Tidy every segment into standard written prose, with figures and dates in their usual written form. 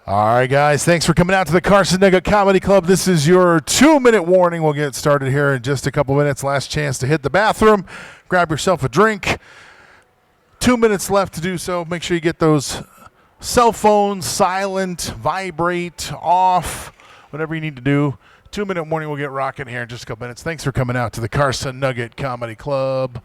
All right, guys, thanks for coming out to the Carson Comedy Club. This is your 2-minute warning. We'll get started here in just a couple minutes. Last chance to hit the bathroom, grab yourself a drink. 2 minutes left to do so. Make sure you get those cell phones silent, vibrate, off, whatever you need to do. 2-minute warning. We'll get rocking here in just a couple minutes. Thanks for coming out to the Carson Comedy Club.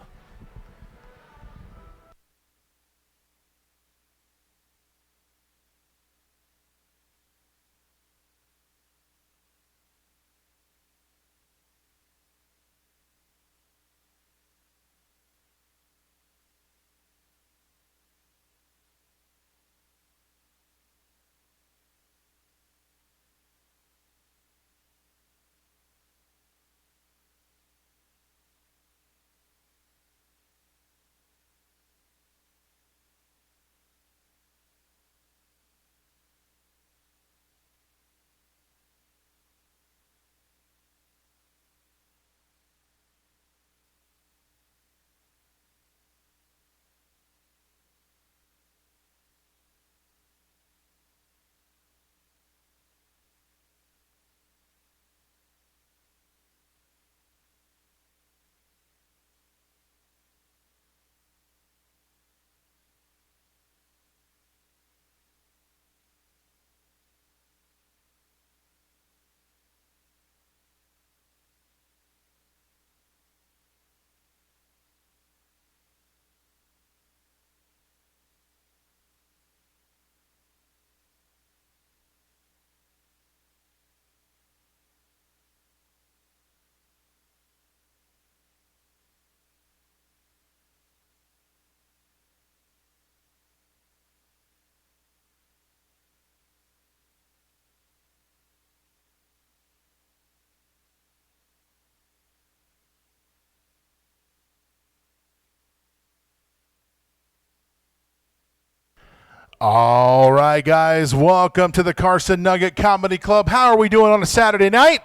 All right, guys, welcome to the Carson Comedy Club. How are we doing on a Saturday night?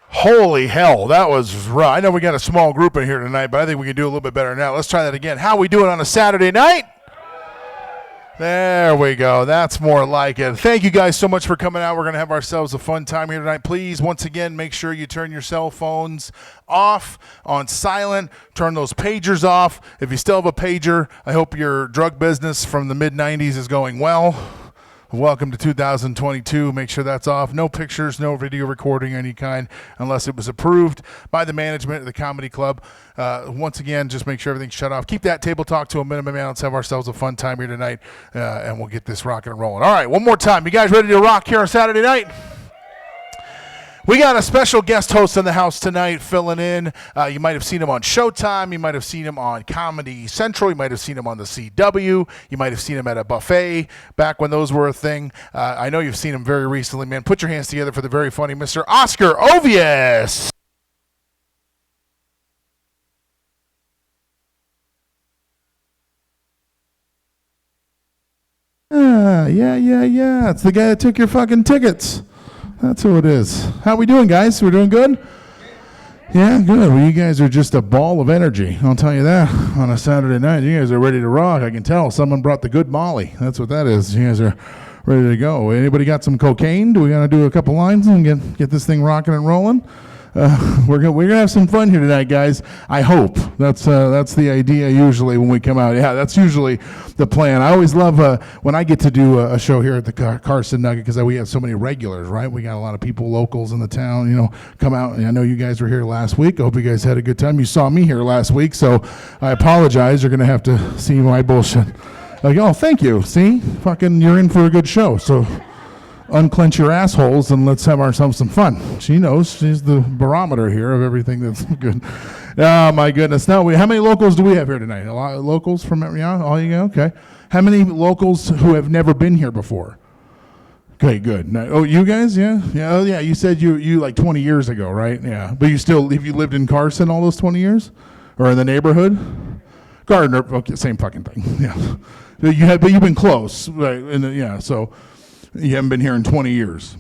Holy hell, that was rough. I know we got a small group in here tonight, but I think we can do a little bit better now. Let's try that again. How are we doing on a Saturday night? There we go. That's more like it. Thank you guys so much for coming out. We're going to have ourselves a fun time here tonight. Please, once again, make sure you turn your cell phones off, on silent. Turn those pagers off. If you still have a pager, I hope your drug business from the mid-'90s is going well. Welcome to 2022. Make sure that's off. No pictures, no video recording of any kind unless it was approved by the management of the comedy club. Once again, just make sure everything's shut off. Keep that table talk to a minimum. Let's have ourselves a fun time here tonight, and we'll get this rocking and rolling. All right, one more time. You guys ready to rock here on Saturday night? We got a special guest host in the house tonight filling in. You might have seen him on Showtime. You might have seen him on Comedy Central. You might have seen him on the CW. You might have seen him at a buffet back when those were a thing. I know you've seen him very recently, man. Put your hands together for the very funny Mr. Oscar Ovius. Yeah. It's the guy that took your fucking tickets. That's who it is. How we doing, guys? We're doing good? Yeah, good. Well, you guys are just a ball of energy. I'll tell you that. On a Saturday night, you guys are ready to rock. I can tell. Someone brought the good Molly. That's what that is. You guys are ready to go. Anybody got some cocaine? Do we got to do a couple lines and get this thing rocking and rolling? We're gonna have some fun here tonight, guys. I hope that's the idea usually when we come out. Yeah, that's usually the plan. I always love when I get to do a show here at the Carson Nugget because we have so many regulars, right? We got a lot of people, locals in the town, come out. And I know you guys were here last week. I hope you guys had a good time. You saw me here last week, so I apologize. You're gonna have to see my bullshit. Like, oh, thank you. See, fucking, you're in for a good show. So. Unclench your assholes and let's have ourselves some fun. She knows. She's the barometer here of everything that's good. Oh, my goodness. Now, how many locals do we have here tonight? A lot of locals from, all you got? Okay. How many locals who have never been here before? Okay, good. Now, oh, you guys? Yeah? Yeah. Oh, yeah. You said you like 20 years ago, right? Yeah. But have you lived in Carson all those 20 years? Or in the neighborhood? Gardner. Okay, same fucking thing. Yeah. But you've been close, right? So you haven't been here in 20 years.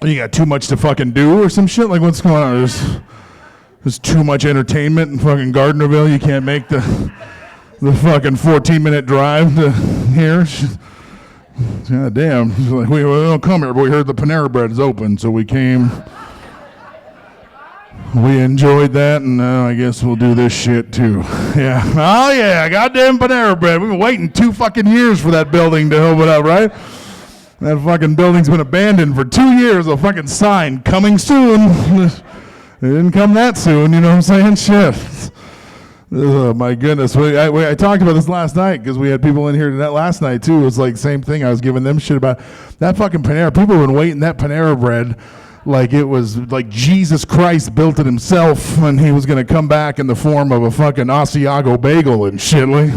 You got too much to fucking do or some shit? Like, what's going on? There's too much entertainment in fucking Gardnerville. You can't make the the fucking 14-minute drive to here. God damn. She's like, we don't come here, but we heard the Panera Bread is open, so we came. We enjoyed that, and I guess we'll do this shit too. Yeah. Oh, yeah, goddamn Panera Bread. We've been waiting 2 fucking years for that building to open up, right? That fucking building's been abandoned for 2 years. A fucking sign, coming soon. It didn't come that soon, you know what I'm saying? Shit. Oh, my goodness. I talked about this last night because we had people in here last night, too. It was like same thing. I was giving them shit about that fucking Panera. People have been waiting that Panera Bread like it was like Jesus Christ built it himself and he was going to come back in the form of a fucking Asiago bagel and shit. Like,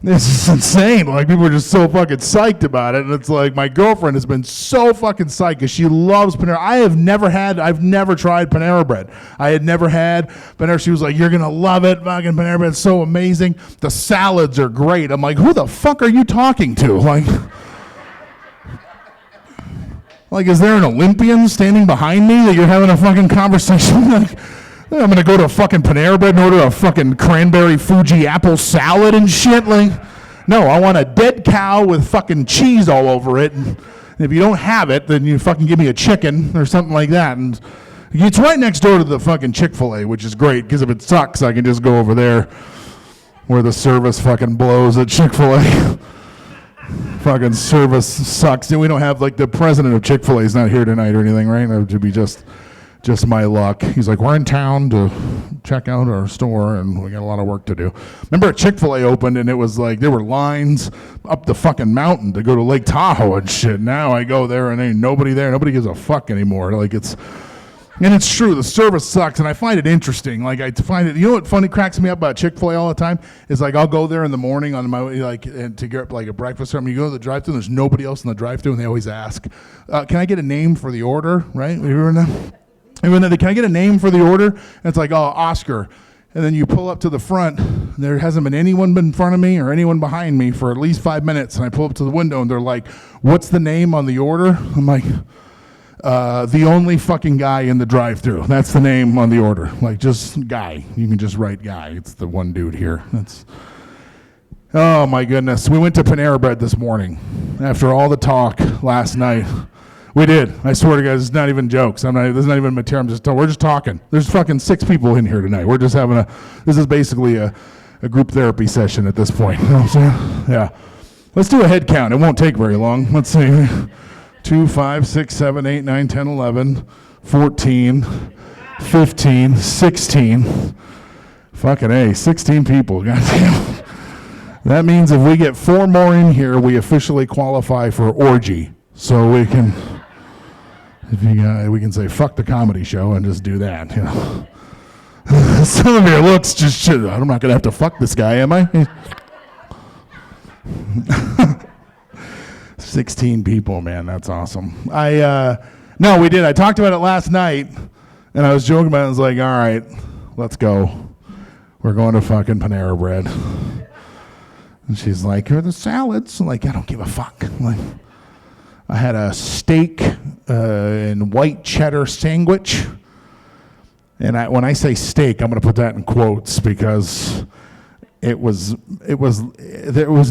this is insane. Like, people are just so fucking psyched about it. And it's like, my girlfriend has been so fucking psyched because she loves Panera. I've never tried Panera Bread. I had never had Panera. She was like, you're going to love it. Fucking Panera Bread is so amazing. The salads are great. I'm like, who the fuck are you talking to? Like, is there an Olympian standing behind me that you're having a fucking conversation? Like, I'm going to go to a fucking Panera Bread and order a fucking cranberry Fuji apple salad and shit. Like, no, I want a dead cow with fucking cheese all over it. And if you don't have it, then you fucking give me a chicken or something like that. And it's right next door to the fucking Chick-fil-A, which is great, because if it sucks, I can just go over there where the service fucking blows at Chick-fil-A. Fucking service sucks. And we don't have, like, the president of Chick-fil-A is not here tonight or anything, right? That would be just my luck. He's like, we're in town to check out our store, and we got a lot of work to do. Remember Chick-fil-A opened, and it was like there were lines up the fucking mountain to go to Lake Tahoe and shit. Now I go there, and ain't nobody there. Nobody gives a fuck anymore. Like, and it's true, the service sucks, and I find it interesting. Like, I find it, you know what funny cracks me up about Chick-fil-A all the time? Is like, I'll go there in the morning on my way, like, and to get like a breakfast or something. You go to the drive-thru, and there's nobody else in the drive-thru, and they always ask, can I get a name for the order, right? You remember that? Can I get a name for the order? And it's like, oh, Oscar. And then you pull up to the front. There hasn't been anyone in front of me or anyone behind me for at least 5 minutes. And I pull up to the window, and they're like, what's the name on the order? I'm like, the only fucking guy in the drive-thru. That's the name on the order. Like, just guy. You can just write guy. It's the one dude here. Oh, my goodness. We went to Panera Bread this morning after all the talk last night. We did. I swear to God, it's not even jokes. This is not even material. We're just talking. There's fucking 6 people in here tonight. We're just having this is basically a group therapy session at this point. You know what I'm saying? Yeah. Let's do a head count. It won't take very long. Let's see. 2, 5, 6, 7, 8, 9, 10, 11, 14, 15, 16. Fucking A, 16 people. Goddamn. That means if we get 4 more in here, we officially qualify for orgy. So we can, we can say fuck the comedy show and just do that. You know. Some of your looks just shit. I'm not gonna have to fuck this guy, am I? 16 people, man, that's awesome. No, we did. I talked about it last night, and I was joking about it. I was like, all right, let's go. We're going to fucking Panera Bread. And she's like, here are the salads. I'm like, I don't give a fuck. I'm like, I had a steak and white cheddar sandwich. And when I say steak, I'm going to put that in quotes because it was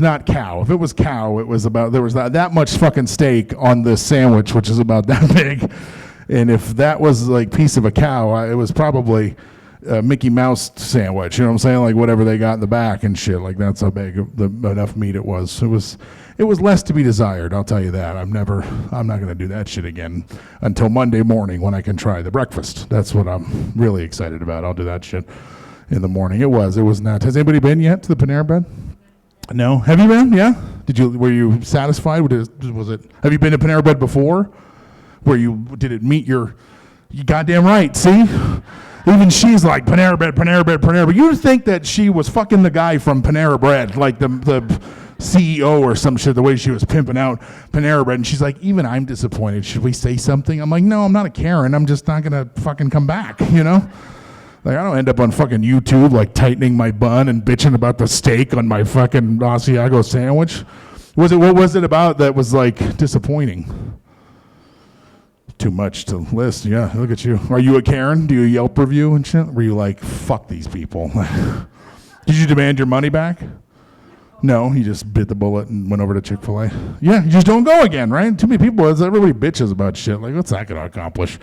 not cow. If it was cow, it was about, there was that much fucking steak on this sandwich, which is about that big. And if that was like piece of a cow, it was probably a Mickey Mouse sandwich. You know what I'm saying? Like whatever they got in the back and shit. Like that's how big enough meat it was. It was less to be desired, I'll tell you that. I'm not going to do that shit again until Monday morning when I can try the breakfast. That's what I'm really excited about. I'll do that shit in the morning. It was not. Has anybody been yet to the Panera Bread? No? Have you been? Yeah? Were you satisfied? Was it? Have you been to Panera Bread before? Did it meet you goddamn right, see? Even she's like, Panera Bread, Panera Bread, Panera Bread. You'd think that she was fucking the guy from Panera Bread, like the CEO or some shit, the way she was pimping out Panera Bread. And she's like, even I'm disappointed. Should we say something? I'm like, no, I'm not a Karen. I'm just not going to fucking come back, you know? Like, I don't end up on fucking YouTube, like, tightening my bun and bitching about the steak on my fucking Asiago sandwich. What was it about that was, like, disappointing? Too much to list. Yeah, look at you. Are you a Karen? Do you Yelp review and shit? Were you like, fuck these people? Did you demand your money back? No, he just bit the bullet and went over to Chick-fil-A. Yeah, you just don't go again, right? Too many people, everybody bitches about shit. Like, what's that going to accomplish?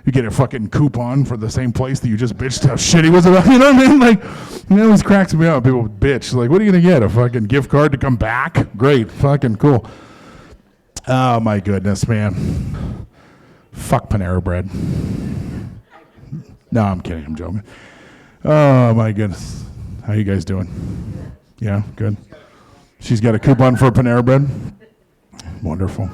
You get a fucking coupon for the same place that you just bitched how shit he was about. You know what I mean? Like, it always cracks me up. People bitch. Like, what are you going to get? A fucking gift card to come back? Great. Fucking cool. Oh, my goodness, man. Fuck Panera Bread. No, I'm kidding. I'm joking. Oh, my goodness. How you guys doing? Yeah, good. She's got a coupon for Panera Bread. Wonderful.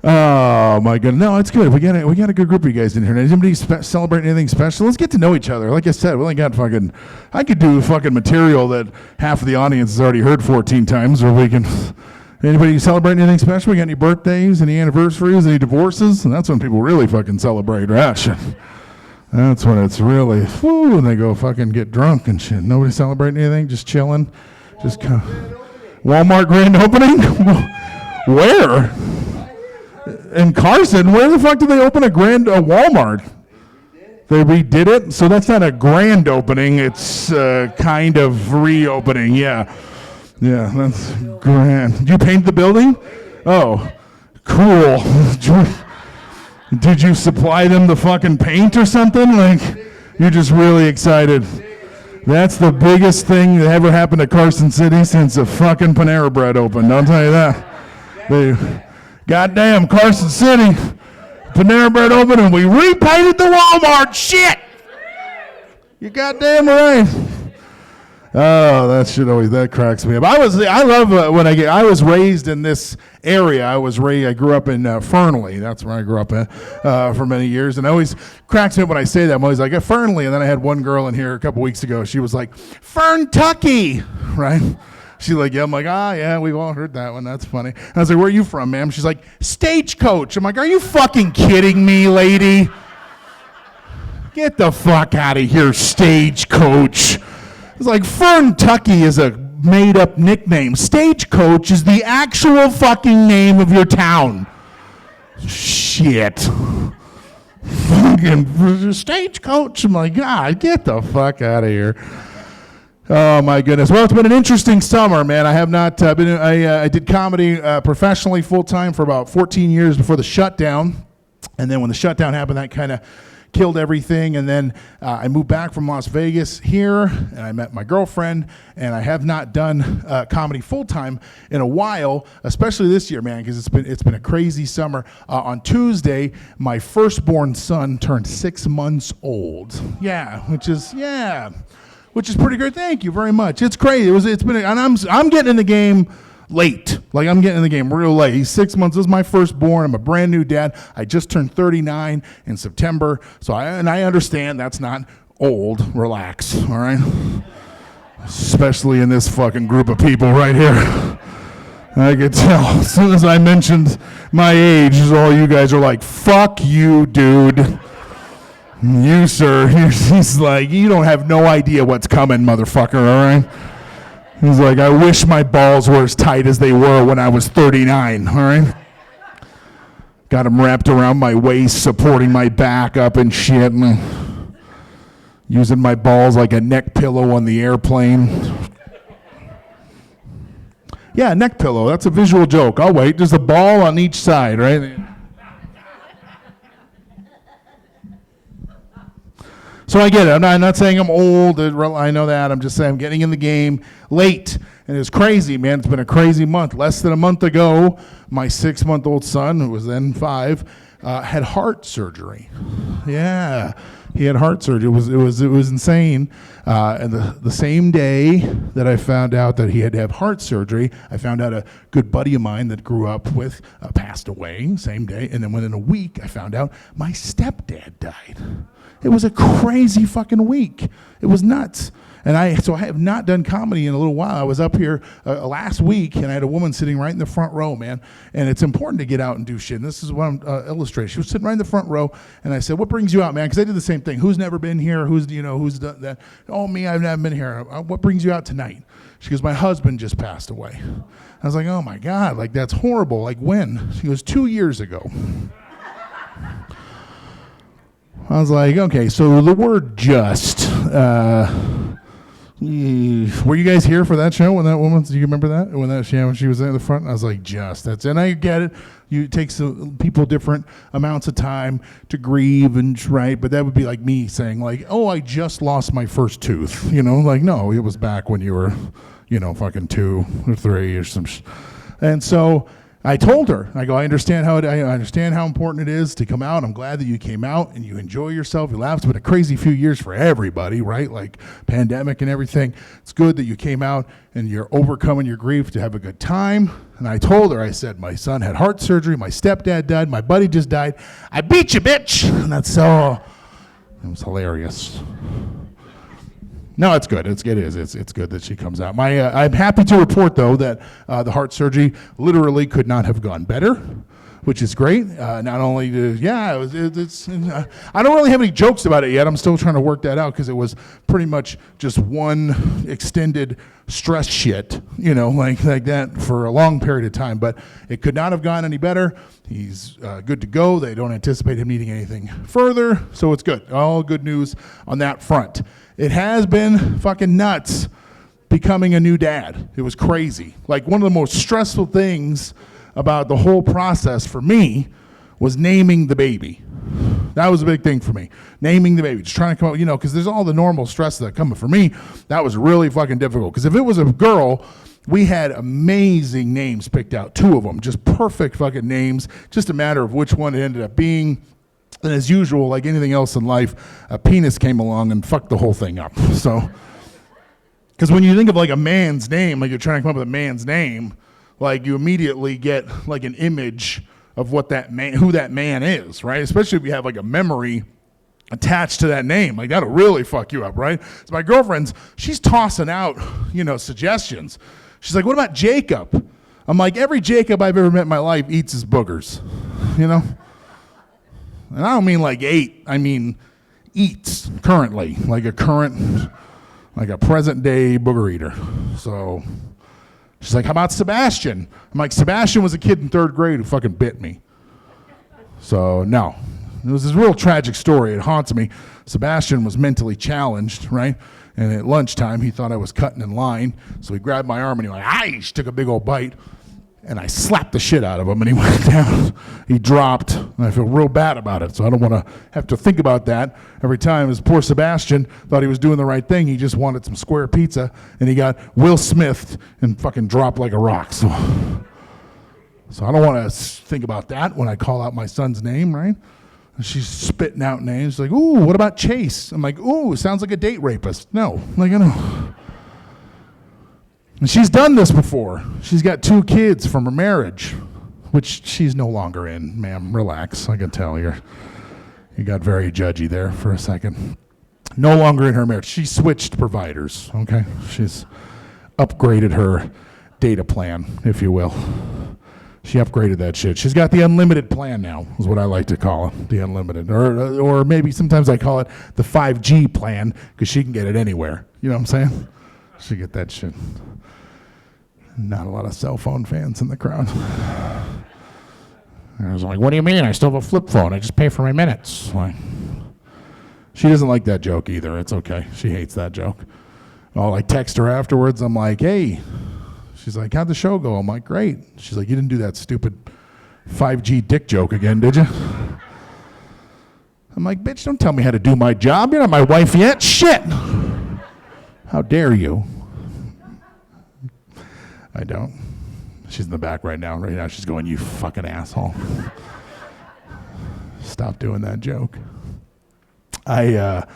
Oh my goodness! No, it's good. We got a good group of you guys in here. Does anybody celebrate anything special? Let's get to know each other. Like I said, we only got fucking. I could do fucking material that half of the audience has already heard 14 times, or we can. Anybody celebrate anything special? We got any birthdays, any anniversaries, any divorces? And that's when people really fucking celebrate, right? That's when it's really, whoo, and they go fucking get drunk and shit. Nobody celebrating anything? Just chilling? Just Walmart grand opening? Where? In Carson? Where the fuck did they open a Walmart? They redid it? So that's not a grand opening. It's kind of reopening, yeah. Yeah, that's grand. You paint the building? Oh, cool. Did you supply them the fucking paint or something? Like, you're just really excited. That's the biggest thing that ever happened to Carson City since the fucking Panera Bread opened. I'll tell you that. Goddamn, Carson City, Panera Bread opened and we repainted the Walmart. Shit! You goddamn right. Oh, that cracks me up. I was raised in this area. I grew up in Fernley. That's where I grew up in for many years. And it always cracks me up when I say that. I'm always like, Fernley. And then I had one girl in here a couple weeks ago. She was like, Ferntucky, right? She's like, yeah. I'm like, yeah, we've all heard that one. That's funny. And I was like, where are you from, ma'am? She's like, Stagecoach. I'm like, are you fucking kidding me, lady? Get the fuck out of here, Stagecoach. It's like Ferntucky is a made-up nickname. Stagecoach is the actual fucking name of your town. Shit. Fucking Stagecoach. I'm like, God, get the fuck out of here. Oh my goodness. Well, it's been an interesting summer, man. I have not been. I did comedy professionally full-time for about 14 years before the shutdown. And then when the shutdown happened, that kind of killed everything, and then I moved back from Las Vegas here, and I met my girlfriend, and I have not done comedy full-time in a while, especially this year, man, because it's been a crazy summer. On Tuesday, my firstborn son turned 6 months old. Which is pretty great. Thank you very much. It's crazy. And I'm getting in the game late. Like, I'm getting in the game real late. He's 6 months. This is my firstborn. I'm a brand new dad. I just turned 39 in September. So I understand that's not old. Relax, all right? Especially in this fucking group of people right here. I could tell. As soon as I mentioned my age, all you guys are like, fuck you, dude. You, sir. He's like, you don't have no idea what's coming, motherfucker, all right? He's like, I wish my balls were as tight as they were when I was 39, all right? Got them wrapped around my waist, supporting my back up and shit, and using my balls like a neck pillow on the airplane. Yeah, neck pillow, that's a visual joke. I'll wait. There's a ball on each side, right? So I get it. I'm not saying I'm old. I know that. I'm just saying I'm getting in the game late. And it's crazy, man. It's been a crazy month. Less than a month ago, my 6-month-old son, who was then 5, had heart surgery. Yeah, he had heart surgery. It was insane. And the same day that I found out that he had to have heart surgery, I found out a good buddy of mine that grew up with passed away. Same day. And then within a week, I found out my stepdad died. It was a crazy fucking week. It was nuts. And I have not done comedy in a little while. I was up here last week, and I had a woman sitting right in the front row, man. And it's important to get out and do shit. And this is what I'm illustrating. She was sitting right in the front row, and I said, "What brings you out, man?" Because I did the same thing. Who's never been here? Who's done that? Oh, me, I've never been here. What brings you out tonight? She goes, "My husband just passed away." I was like, "Oh my God, like that's horrible. Like when?" She goes, 2 years ago. I was like, okay, so the word just Were you guys here for that show when that woman? Do you remember that when she was there at the front? I was like, and I get it. It takes people different amounts of time to grieve and right, but that would be like me saying like, oh, I just lost my first tooth. Like no, it was back when you were, fucking 2 or 3 or some. And so I told her, I go, I understand how important it is to come out. I'm glad that you came out and you enjoy yourself. You laughed. It's been a crazy few years for everybody, right? Like pandemic and everything. It's good that you came out and you're overcoming your grief to have a good time. And I told her, I said, my son had heart surgery. My stepdad died. My buddy just died. I beat you, bitch. And it was hilarious. No, it's good. It's good that she comes out. I'm happy to report, though, that the heart surgery literally could not have gone better, which is great. Not only I don't really have any jokes about it yet. I'm still trying to work that out because it was pretty much just one extended stress shit, like that for a long period of time. But it could not have gone any better. He's good to go. They don't anticipate him needing anything further, so it's good. All good news on that front. It has been fucking nuts becoming a new dad. It was crazy. Like one of the most stressful things about the whole process for me was naming the baby. That was a big thing for me. Naming the baby. Just trying to come up, because there's all the normal stress that come. But for me, that was really fucking difficult. Because if it was a girl, we had amazing names picked out. 2 of them. Just perfect fucking names. Just a matter of which one it ended up being. And as usual, like anything else in life, a penis came along and fucked the whole thing up. So, because when you think of like a man's name, like you're trying to come up with a man's name, like you immediately get like an image of what who that man is, right? Especially if you have like a memory attached to that name, like that'll really fuck you up, right? So my girlfriend's, she's tossing out, suggestions. She's like, what about Jacob? I'm like, every Jacob I've ever met in my life eats his boogers, And I don't mean like ate, I mean eats currently, like a present day booger eater. So she's like, how about Sebastian? I'm like, Sebastian was a kid in 3rd grade who fucking bit me. So no, it was this real tragic story. It haunts me. Sebastian was mentally challenged, right? And at lunchtime, he thought I was cutting in line. So he grabbed my arm and he went, "Aish," took a big old bite. And I slapped the shit out of him, and he went down. He dropped, and I feel real bad about it, so I don't want to have to think about that every time. As poor Sebastian thought he was doing the right thing. He just wanted some square pizza, and he got Will Smith and fucking dropped like a rock. So I don't want to think about that when I call out my son's name, right? And she's spitting out names like, ooh, what about Chase? I'm like, ooh, sounds like a date rapist. No, like, I know. And she's done this before. She's got 2 kids from her marriage, which she's no longer in. Ma'am, relax. I can tell you got very judgy there for a second. No longer in her marriage. She switched providers, okay? She's upgraded her data plan, if you will. She upgraded that shit. She's got the unlimited plan now, is what I like to call it, the unlimited. Or maybe sometimes I call it the 5G plan, because she can get it anywhere. You know what I'm saying? She get that shit. Not a lot of cell phone fans in the crowd. I was like, what do you mean? I still have a flip phone. I just pay for my minutes. Like, she doesn't like that joke either. It's okay. She hates that joke. I'll like text her afterwards. I'm like, hey. She's like, how'd the show go? I'm like, great. She's like, you didn't do that stupid 5G dick joke again, did you? I'm like, bitch, don't tell me how to do my job. You're not my wife yet. Shit. How dare you? I don't. She's in the back right now. Right now she's going, you fucking asshole. Stop doing that joke. But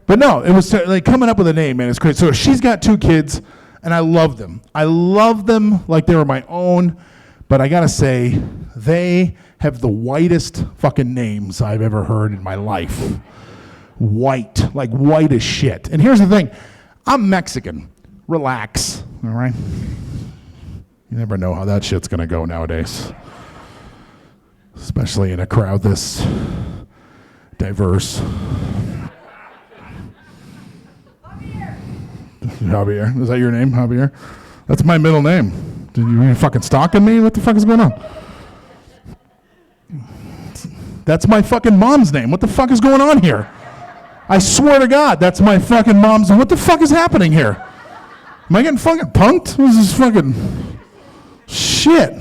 no, it was like coming up with a name, man. It's crazy. So she's got 2 kids, and I love them. I love them like they were my own. But I gotta say, they have the whitest fucking names I've ever heard in my life. White, like white as shit. And here's the thing. I'm Mexican. Relax, all right? You never know how that shit's gonna go nowadays. Especially in a crowd this diverse. Javier. Is that your name, Javier? That's my middle name. Did you fucking stalking me? What the fuck is going on? That's my fucking mom's name. What the fuck is going on here? I swear to God, that's my fucking mom's. What the fuck is happening here? Am I getting fucking punked? What is this fucking shit?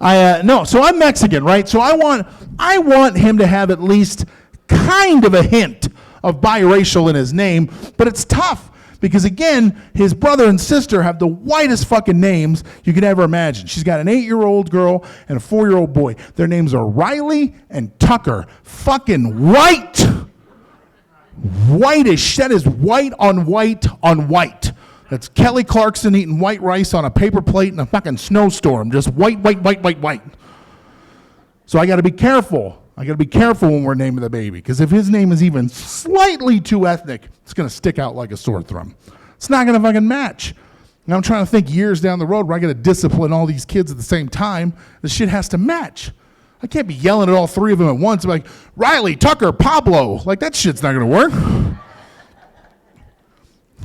No, so I'm Mexican, right? So I want him to have at least kind of a hint of biracial in his name, but it's tough because, again, his brother and sister have the whitest fucking names you could ever imagine. She's got an 8-year-old girl and a 4-year-old boy. Their names are Riley and Tucker. Fucking white. Whitish. That is white on white on white. That's Kelly Clarkson eating white rice on a paper plate in a fucking snowstorm. Just white, white, white, white, white. So I got to be careful. I got to be careful when we're naming the baby, because if his name is even slightly too ethnic, it's going to stick out like a sore thumb. It's not going to fucking match. And I'm trying to think years down the road where I got to discipline all these kids at the same time. The shit has to match. I can't be yelling at all three of them at once. I'm like, Riley, Tucker, Pablo. Like, that shit's not going to work.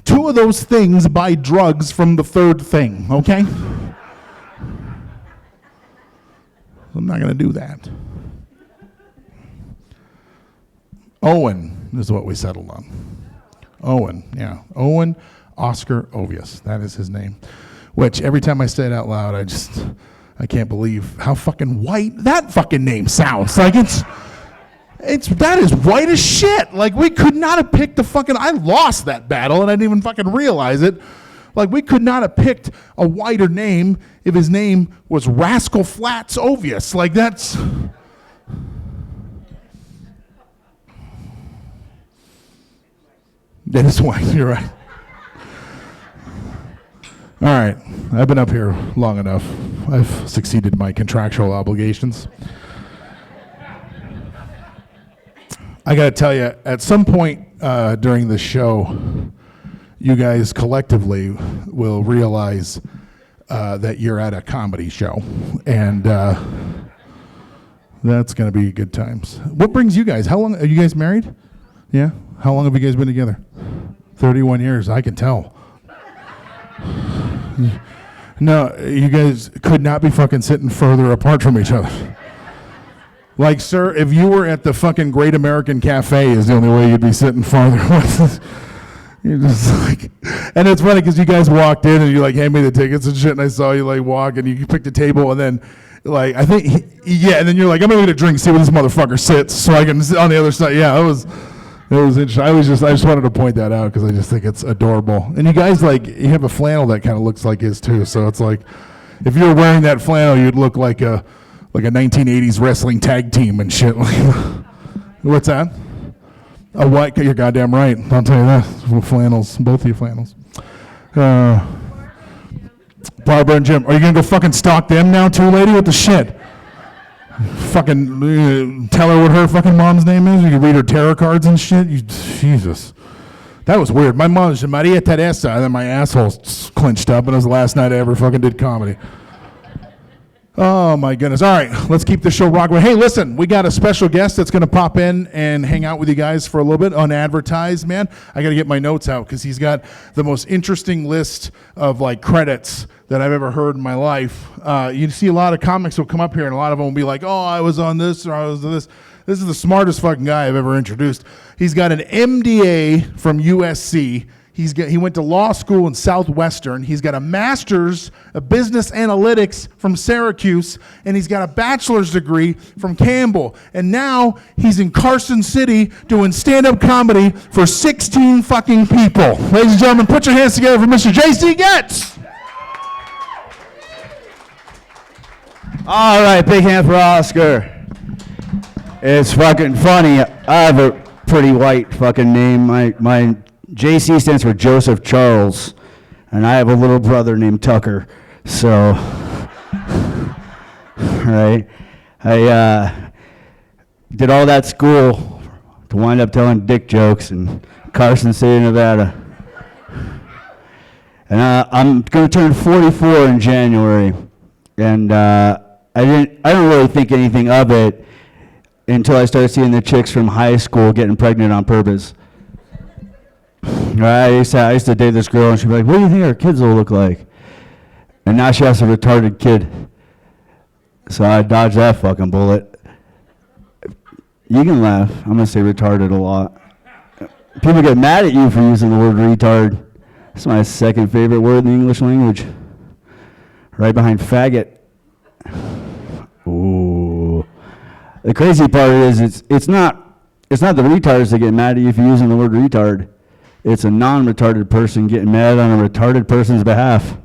Two of those things buy drugs from the third thing, okay? I'm not going to do that. Owen is what we settled on. Owen, yeah. Owen Oscar Ovius. That is his name. Which, every time I say it out loud, I can't believe how fucking white that fucking name sounds. Like, that is white as shit. Like, we could not have picked I lost that battle and I didn't even fucking realize it. Like, we could not have picked a whiter name if his name was Rascal Flats Ovius. Like, that's... That is white, you're right. All right, I've been up here long enough. I've succeeded in my contractual obligations. I got to tell you, at some point during the show, you guys collectively will realize that you're at a comedy show, and that's going to be good times. What brings you guys? How long are you guys married? Yeah? How long have you guys been together? 31 years, I can tell. No, you guys could not be fucking sitting further apart from each other. Like, sir, if you were at the fucking Great American Cafe is the only way you'd be sitting farther. You're just like, and it's funny because you guys walked in and you like, hand me the tickets and shit, and I saw you like walk and you picked a table and then like, I think, and then you're like, I'm gonna get a drink, see where this motherfucker sits so I can sit on the other side. Yeah, it was interesting. I just wanted to point that out because I just think it's adorable. And you guys you have a flannel that kind of looks like his too. So it's like, if you were wearing that flannel, you'd look like a 1980s wrestling tag team and shit. What's that? A white? You're goddamn right. I'll tell you that. Flannels, both of you flannels. Barbara and Jim, are you gonna go fucking stalk them now too, lady? What the shit? Fucking tell her what her fucking mom's name is. You can read her tarot cards and shit. Jesus, that was weird. My mom's Maria Teresa, and then my asshole clenched up, and it was the last night I ever fucking did comedy. Oh my goodness. All right, let's keep the show rocking. Hey, listen, we got a special guest that's going to pop in and hang out with you guys for a little bit, unadvertised, man. I got to get my notes out because he's got the most interesting list of like credits that I've ever heard in my life. You see a lot of comics will come up here and a lot of them will be like, oh, I was on this or I was on this. This is the smartest fucking guy I've ever introduced. He's got an MDA from USC. He went to law school in Southwestern. He's got a master's of business analytics from Syracuse, and he's got a bachelor's degree from Campbell. And now he's in Carson City doing stand-up comedy for 16 fucking people. Ladies and gentlemen, put your hands together for Mr. J.C. Getz. All right, big hand for Oscar. It's fucking funny. I have a pretty white fucking name. My JC stands for Joseph Charles, and I have a little brother named Tucker. So, right, I did all that school to wind up telling dick jokes in Carson City, Nevada. And I'm going to turn 44 in January, and I didn't really think anything of it until I started seeing the chicks from high school getting pregnant on purpose. I used to date this girl, and she'd be like, what do you think our kids will look like? And now she has a retarded kid. So I dodged that fucking bullet. You can laugh. I'm going to say retarded a lot. People get mad at you for using the word retard. It's my second favorite word in the English language. Right behind faggot. Ooh. The crazy part is it's not the retards that get mad at you for using the word retard. It's a non-retarded person getting mad on a retarded person's behalf.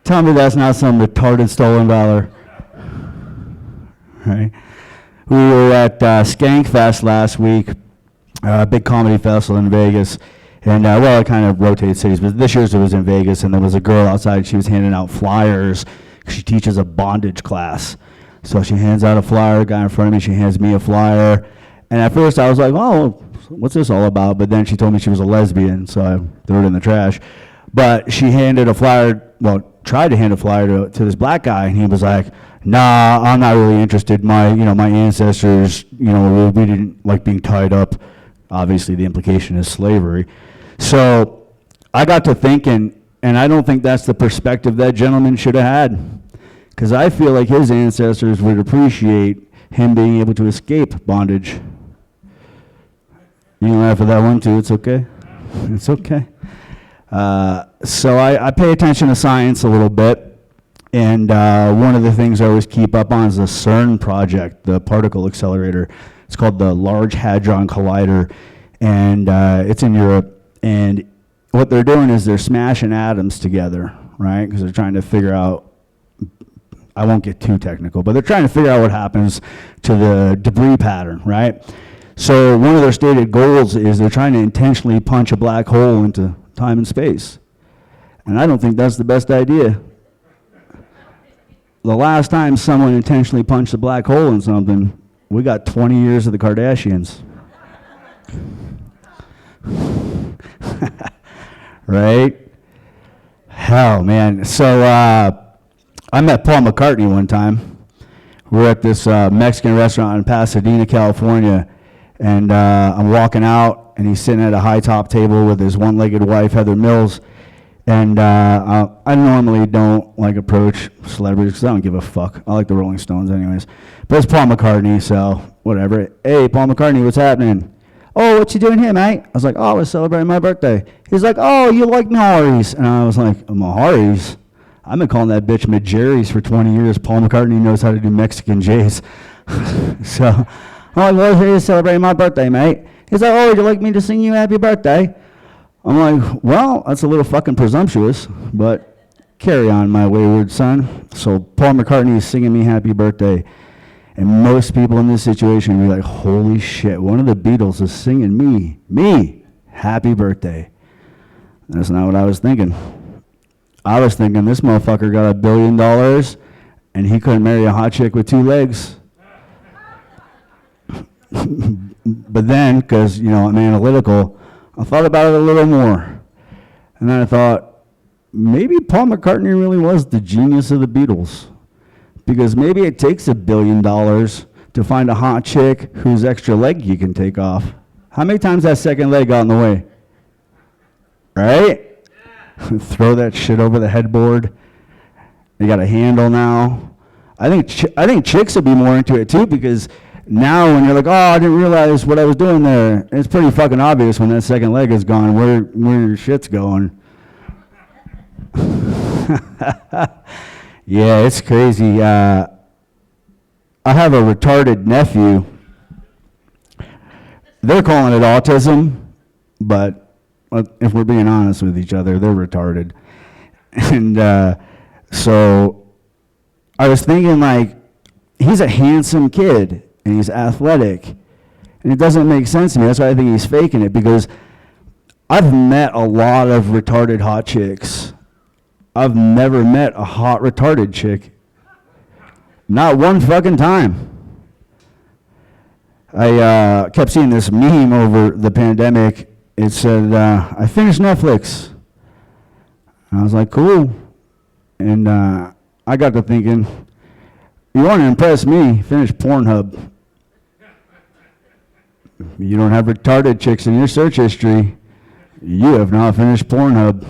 Tell me that's not some retarded stolen valor. Right? We were at Skankfest last week, a big comedy festival in Vegas. And, well, it kind of rotates cities, but this year's it was in Vegas, and there was a girl outside. She was handing out flyers. She teaches a bondage class. So she hands out a flyer, a guy in front of me, she hands me a flyer. And at first I was like, oh, what's this all about? But then she told me she was a lesbian, so I threw it in the trash. But she handed a flyer, well, tried to hand a flyer to this black guy, and he was like, nah, I'm not really interested. My ancestors, we didn't like being tied up. Obviously, the implication is slavery. So I got to thinking, and I don't think that's the perspective that gentleman should have had, because I feel like his ancestors would appreciate him being able to escape bondage. You can laugh at that one too, it's okay. It's okay. So I pay attention to science a little bit, and one of the things I always keep up on is the CERN project, the particle accelerator. It's called the Large Hadron Collider, and it's in Europe. And what they're doing is they're smashing atoms together, right? Because they're trying to figure out, I won't get too technical, but they're trying to figure out what happens to the debris pattern, right? So one of their stated goals is they're trying to intentionally punch a black hole into time and space. And I don't think that's the best idea. The last time someone intentionally punched a black hole in something, we got 20 years of the Kardashians. Right? Hell, man. So I met Paul McCartney one time. We were at this Mexican restaurant in Pasadena, California, and I'm walking out, and he's sitting at a high top table with his one-legged wife, Heather Mills. And I normally don't like approach celebrities because I don't give a fuck. I like the Rolling Stones anyways. But it's Paul McCartney, so whatever. Hey, Paul McCartney, what's happening? Oh, what you doing here, mate? I was like, oh, I was celebrating my birthday. He's like, oh, you like Maharis? And I was like, Maharis? I've been calling that bitch Majerries for 20 years. Paul McCartney knows how to do Mexican J's. So I'm like, well, here to celebrate my birthday, mate. He's like, oh, would you like me to sing you happy birthday? I'm like, well, that's a little fucking presumptuous, but carry on, my wayward son. So Paul McCartney is singing me happy birthday. And most people in this situation would be like, holy shit, one of the Beatles is singing me, happy birthday. That's not what I was thinking. I was thinking this motherfucker got $1 billion and he couldn't marry a hot chick with 2 legs. But then, because, I'm analytical, I thought about it a little more. And then I thought, maybe Paul McCartney really was the genius of the Beatles. Because maybe it takes $1 billion to find a hot chick whose extra leg you can take off. How many times that second leg got in the way? Right? Throw that shit over the headboard. You got a handle now. I think chicks would be more into it too, because now when you're like, oh, I didn't realize what I was doing there, it's pretty fucking obvious when that second leg is gone where your shit's going. Yeah, it's crazy. I have a retarded nephew. They're calling it autism, but if we're being honest with each other, they're retarded. And so I was thinking, like, he's a handsome kid, and he's athletic. And it doesn't make sense to me. That's why I think he's faking it, because I've met a lot of retarded hot chicks. I've never met a hot retarded chick. Not one fucking time. I kept seeing this meme over the pandemic. It said, I finished Netflix. And I was like, cool. And I got to thinking, you want to impress me, finish Pornhub. You don't have retarded chicks in your search history. You have not finished Pornhub.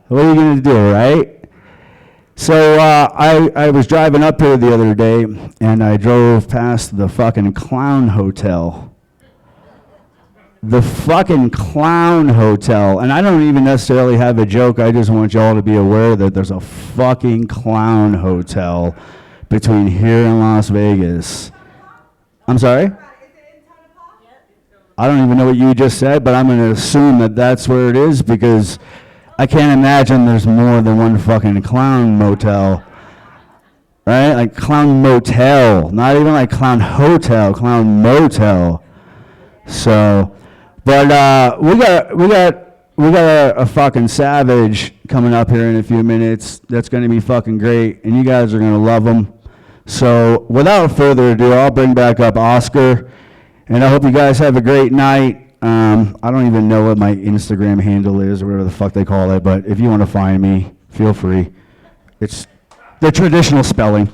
What are you going to do, right? So I was driving up here the other day, and I drove past the fucking Clown Hotel. The fucking Clown Hotel. And I don't even necessarily have a joke. I just want y'all to be aware that there's a fucking Clown Hotel between here and Las Vegas. I'm sorry? I don't even know what you just said, but I'm going to assume that that's where it is because I can't imagine there's more than one fucking clown motel. Right? Like clown motel. Not even like clown hotel, clown motel. So, but we got a fucking savage coming up here in a few minutes. That's going to be fucking great, and you guys are going to love him. So, without further ado, I'll bring back up Oscar, and I hope you guys have a great night. I don't even know what my Instagram handle is or whatever the fuck they call it, but if you want to find me, feel free. It's the traditional spelling.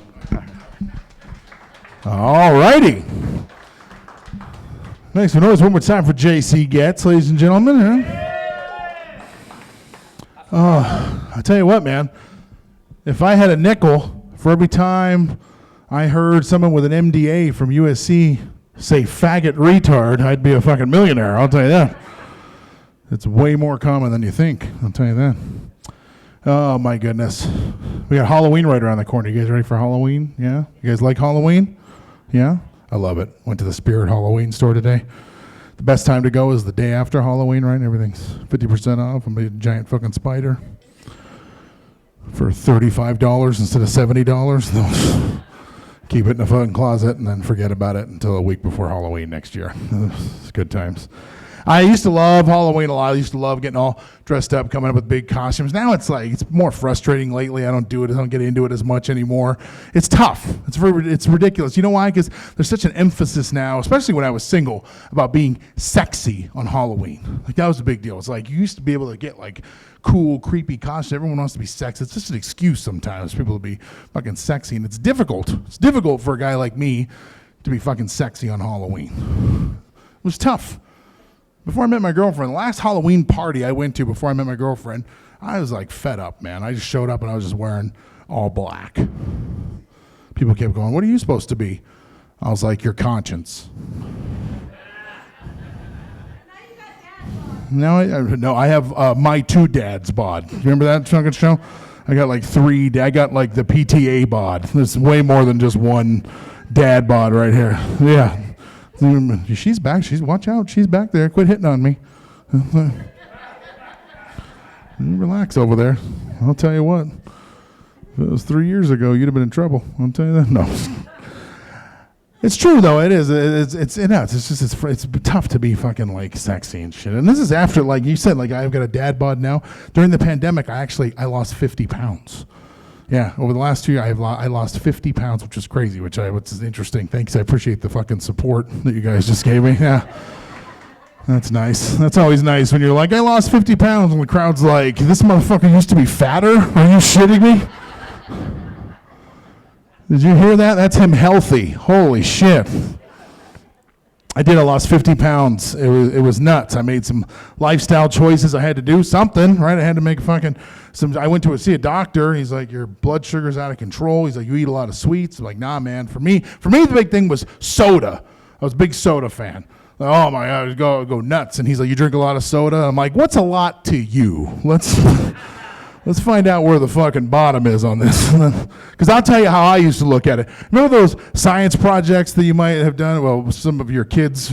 All righty. Make some noise one more time for JC Getz, ladies and gentlemen. I tell you what, man. If I had a nickel for every time I heard someone with an MDA from USC say faggot retard, I'd be a fucking millionaire, I'll tell you that. It's way more common than you think, I'll tell you that. Oh, my goodness. We got Halloween right around the corner. You guys ready for Halloween? Yeah? You guys like Halloween? Yeah? I love it. Went to the Spirit Halloween store today. The best time to go is the day after Halloween, right? Everything's 50% off. I'm a giant fucking spider for $35 instead of $70. Keep it in the fucking closet and then forget about it until a week before Halloween next year. It's good times. I used to love Halloween a lot. I used to love getting all dressed up, coming up with big costumes. Now it's like, it's more frustrating lately. I don't do it. I don't get into it as much anymore. It's tough. It's ridiculous. You know why? Because there's such an emphasis now, especially when I was single, about being sexy on Halloween. Like that was a big deal. It's like you used to be able to get like cool, creepy costumes. Everyone wants to be sexy. It's just an excuse sometimes, people to be fucking sexy. And it's difficult. It's difficult for a guy like me to be fucking sexy on Halloween. It was tough. Before I met my girlfriend, the last Halloween party I went to before I met my girlfriend, I was like fed up, man. I just showed up and I was just wearing all black. People kept going, "What are you supposed to be?" I was like, "Your conscience." No, I have my two dads bod. You remember that fucking show? I got like three. I got like the PTA bod. There's way more than just one dad bod right here. Yeah. She's back. Watch out. She's back there. Quit hitting on me. Relax over there. I'll tell you what. If it was 3 years ago, you'd have been in trouble. I'll tell you that. No. It's true though. It is. It's tough to be fucking like sexy and shit. And this is after, like you said, like I've got a dad bod now. During the pandemic, I lost 50 pounds. Yeah, over the last 2 years, I lost 50 pounds, which is crazy, which is interesting. Thanks, I appreciate the fucking support that you guys just gave me. Yeah, that's nice. That's always nice when you're like, I lost 50 pounds, and the crowd's like, this motherfucker used to be fatter? Are you shitting me? Did you hear that? That's him healthy. Holy shit. I lost 50 pounds. It was nuts. I made some lifestyle choices. I had to do something, right? I had to make I went to see a doctor. He's like, your blood sugar's out of control. He's like, you eat a lot of sweets. I'm like, nah, man. For me, the big thing was soda. I was a big soda fan. Like, oh my God, go nuts. And he's like, you drink a lot of soda? I'm like, what's a lot to you? Let's find out where the fucking bottom is on this. Because I'll tell you how I used to look at it. Remember those science projects that you might have done? Well, some of your kids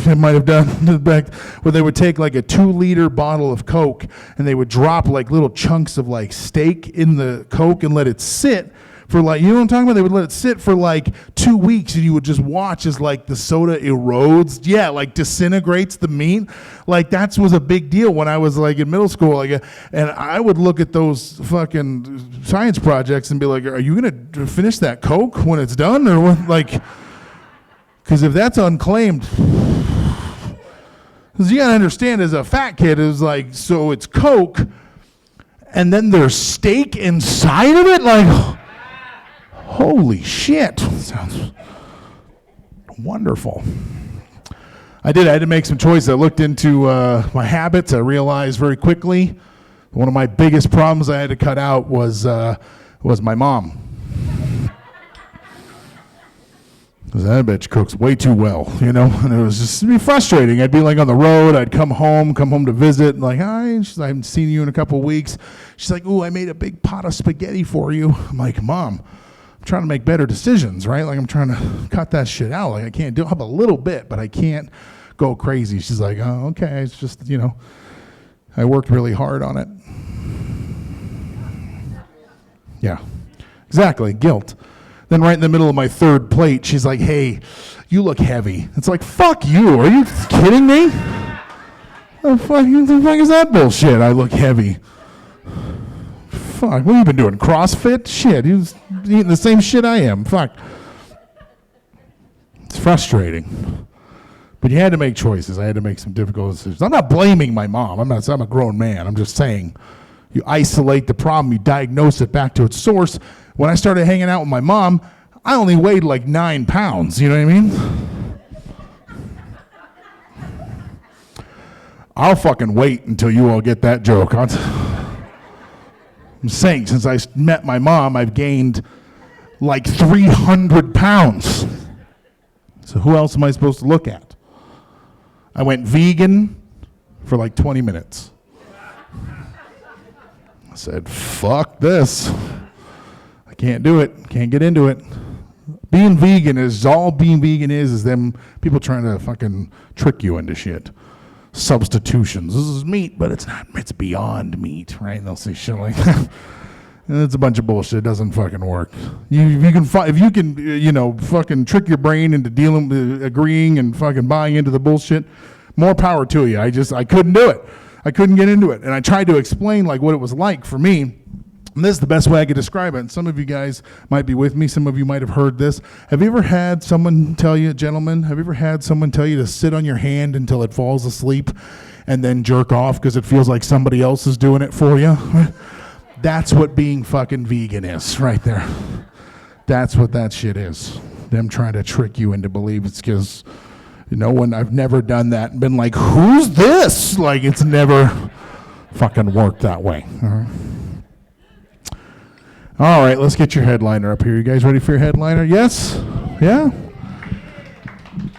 might have done back where they would take like a 2-liter bottle of Coke and they would drop like little chunks of like steak in the Coke and let it sit for like, you know what I'm talking about? They would let it sit for like 2 weeks and you would just watch as like the soda erodes. Yeah, like disintegrates the meat. Like that was a big deal when I was like in middle school. Like, and I would look at those fucking science projects and be like, are you going to finish that Coke when it's done? Or what? Like, because if that's unclaimed, because you got to understand as a fat kid, is like, so it's Coke and then there's steak inside of it? Like, holy shit. Sounds wonderful. I had to make some choices. I looked into my habits. I realized very quickly one of my biggest problems I had to cut out was was my mom. Because that bitch cooks way too well, you know? And it was just be frustrating. I'd be like on the road. I'd come home to visit. Like, hi. She's like, I haven't seen you in a couple of weeks. She's like, ooh, I made a big pot of spaghetti for you. I'm like, Mom, I'm trying to make better decisions, right? Like, I'm trying to cut that shit out. Like, I can't do, I have a little bit, but I can't go crazy. She's like, oh, okay. It's just, you know, I worked really hard on it. Yeah, exactly. Guilt. Then right in the middle of my third plate, she's like, hey, you look heavy. It's like, fuck you. Are you kidding me? The fuck is that bullshit? I look heavy. Fuck, what have you been doing? CrossFit? Shit, he was eating the same shit I am. Fuck. It's frustrating. But you had to make choices. I had to make some difficult decisions. I'm not blaming my mom. I'm a grown man. I'm just saying you isolate the problem. You diagnose it back to its source. When I started hanging out with my mom, I only weighed like 9 pounds. You know what I mean? I'll fucking wait until you all get that joke. I'm saying since I met my mom, I've gained like 300 pounds. So who else am I supposed to look at? I went vegan for like 20 minutes. I said, fuck this. I can't do it. Can't get into it. Being vegan is them people trying to fucking trick you into shit. Substitutions. This is meat, but it's not. It's beyond meat, right? And they'll say shit like that. And it's a bunch of bullshit. It doesn't fucking work. If you can, you know, fucking trick your brain into agreeing and fucking buying into the bullshit, more power to you. I couldn't do it. I couldn't get into it. And I tried to explain like what it was like for me. And this is the best way I could describe it. And some of you guys might be with me. Some of you might have heard this. Have you ever had someone tell you, gentlemen, to sit on your hand until it falls asleep and then jerk off because it feels like somebody else is doing it for you? That's what being fucking vegan is right there. That's what that shit is. Them trying to trick you into believing it's because, you know, when I've never done that and been like, who's this? Like, it's never fucking worked that way. All right. All right, let's get your headliner up here. You guys ready for your headliner? Yes? Yeah?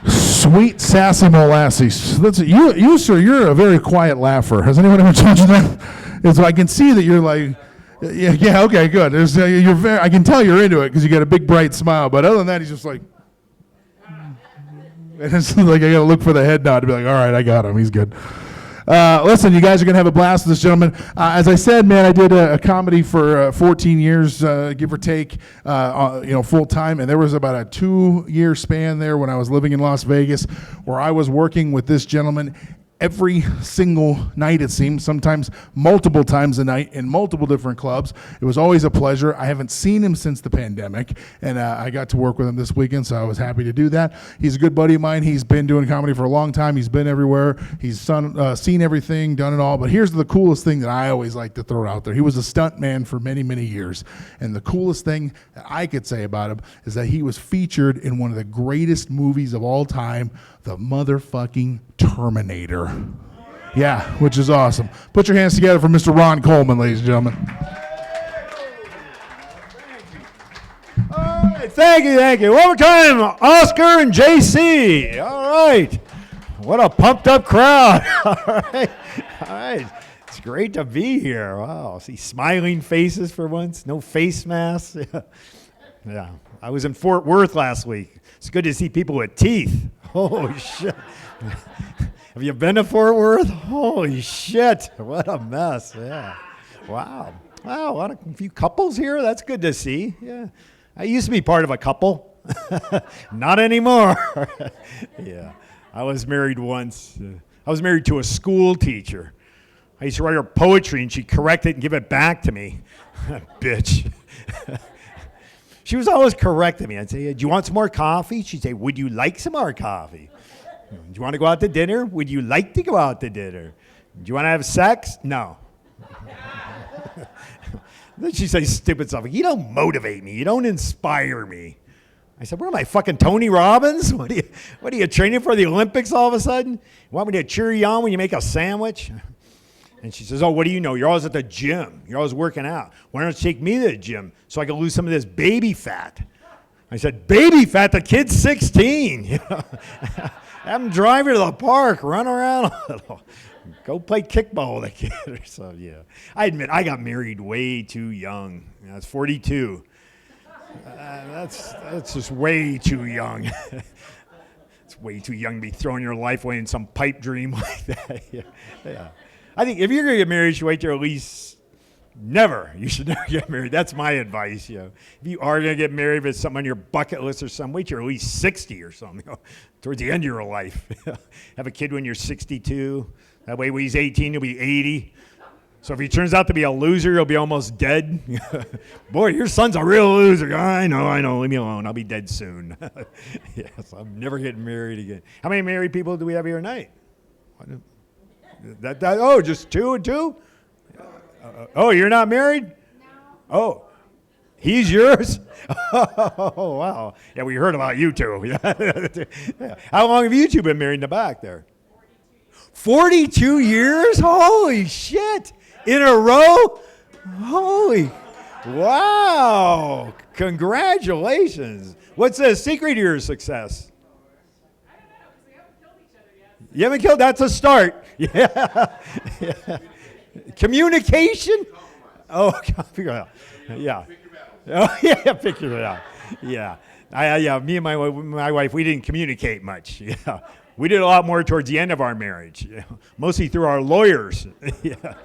Sweet sassy molasses. You, sir, you're a very quiet laugher. Has anyone ever told you that? So I can see that you're like, yeah, okay, good. I can tell you're into it because you got a big bright smile. But other than that, he's just like, and it's like I got to look for the head nod to be like, all right, I got him. He's good. Listen, you guys are going to have a blast with this gentleman. As I said, man, I did a comedy for 14 years, give or take, full time. And there was about a 2-year span there when I was living in Las Vegas where I was working with this gentleman every single night, it seems, sometimes multiple times a night in multiple different clubs. It was always a pleasure. I haven't seen him since the pandemic, and I got to work with him this weekend, so I was happy to do that. He's a good buddy of mine. He's been doing comedy for a long time. He's been everywhere. He's seen everything, done it all. But here's the coolest thing that I always like to throw out there. He was a stunt man for many, many years, and the coolest thing that I could say about him is that he was featured in one of the greatest movies of all time, the motherfucking Terminator. Yeah, which is awesome. Put your hands together for Mr. Ron Coleman, ladies and gentlemen. All right, thank you. One more time, Oscar and JC. All right. What a pumped up crowd. All right. It's great to be here. Wow. See smiling faces for once. No face masks. Yeah. I was in Fort Worth last week. It's good to see people with teeth. Holy shit. Have you been to Fort Worth? Holy shit. What a mess. Yeah. Wow. Wow. A few couples here. That's good to see. Yeah. I used to be part of a couple. Not anymore. Yeah. I was married once. I was married to a school teacher. I used to write her poetry and she'd correct it and give it back to me. Bitch. She was always correcting me. I'd say, do you want some more coffee? She'd say, would you like some more coffee? Do you want to go out to dinner? Would you like to go out to dinner? Do you want to have sex? No. Then she says stupid stuff. You don't motivate me. You don't inspire me. I said, what am I, fucking Tony Robbins? What are you training for the Olympics all of a sudden? You want me to cheer you on when you make a sandwich? And she says, oh, what do you know? You're always at the gym. You're always working out. Why don't you take me to the gym so I can lose some of this baby fat? I said, baby fat? The kid's 16. Have him drive her to the park, run around a little. Go play kickball with a kid or something. Yeah. I admit, I got married way too young. I was 42. That's just way too young. It's way too young to be throwing your life away in some pipe dream like that. Yeah. I think if you're going to get married, you should wait till at least never. You should never get married. That's my advice. If you are going to get married, if it's something on your bucket list or something, wait till you're at least 60 or something, towards the end of your life. Have a kid when you're 62. That way when he's 18, he'll be 80. So if he turns out to be a loser, he'll be almost dead. Boy, your son's a real loser. I know. Leave me alone. I'll be dead soon. Yes, I'm never getting married again. How many married people do we have here tonight? Just two and two? Oh, you're not married? No. Oh, he's yours? Oh, wow. Yeah, we heard about you two. Yeah. How long have you two been married in the back there? 42 years? Holy shit. In a row? Holy, wow. Congratulations. What's the secret to your success? I don't know, because we haven't killed each other yet. You haven't killed? That's a start. Yeah. Communication? Oh, figure it out. Yeah. Oh, yeah, figure it out. Yeah. Me and my wife, we didn't communicate much. Yeah. We did a lot more towards the end of our marriage, mostly through our lawyers. Yeah.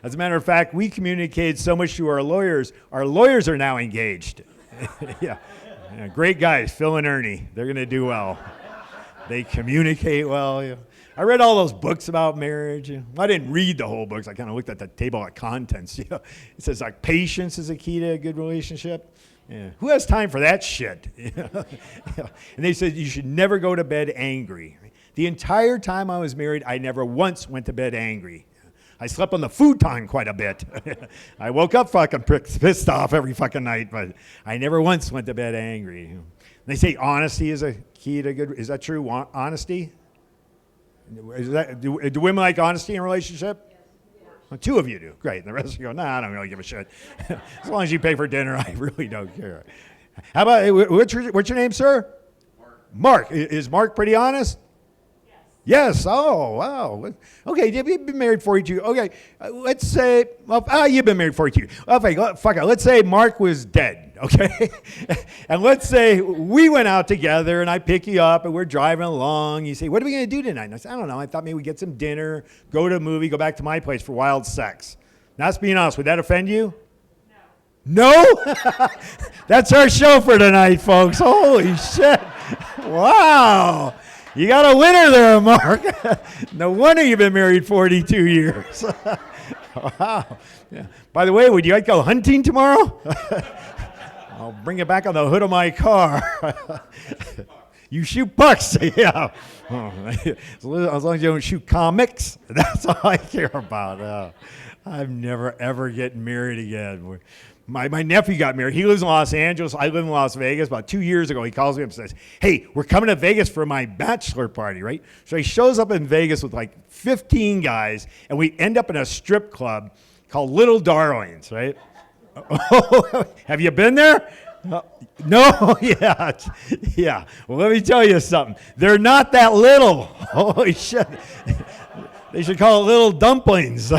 As a matter of fact, we communicated so much to our lawyers are now engaged. Yeah. Great guys, Phil and Ernie. They're going to do well. They communicate well. Yeah. I read all those books about marriage. I didn't read the whole books. I kind of looked at the table of contents. It says like patience is a key to a good relationship. Yeah. Who has time for that shit? Yeah. And they said you should never go to bed angry. The entire time I was married, I never once went to bed angry. I slept on the futon quite a bit. I woke up fucking pissed off every fucking night, but I never once went to bed angry. They say honesty is a key to good. Is that true? Honesty? Do women like honesty in a relationship? Well, two of you do. Great. And the rest of you go, nah, I don't really give a shit. As long as you pay for dinner, I really don't care. How about, what's your name, sir? Mark. Is Mark pretty honest? Yes. Oh, wow. Okay, you've been married 42. Okay, let's say, you've been married 42. Okay, fuck it. Let's say Mark was dead, okay? And let's say we went out together and I pick you up and we're driving along. You say, what are we going to do tonight? And I say, I don't know. I thought maybe we'd get some dinner, go to a movie, go back to my place for wild sex. Now, that's being honest. Would that offend you? No? That's our show for tonight, folks. Holy shit. Wow. You got a winner there, Mark. No wonder you've been married 42 years. Wow. Yeah. By the way, would you like to go hunting tomorrow? I'll bring it back on the hood of my car. You shoot bucks. Yeah. As long as you don't shoot comics, that's all I care about. I'm never, ever getting married again. My nephew got married. He lives in Los Angeles. I live in Las Vegas. About 2 years ago, he calls me up and says, hey, we're coming to Vegas for my bachelor party, right? So he shows up in Vegas with like 15 guys, and we end up in a strip club called Little Darlings, right? Have you been there? No? Yeah. Well, let me tell you something. They're not that little. Holy shit. They should call it Little Dumplings.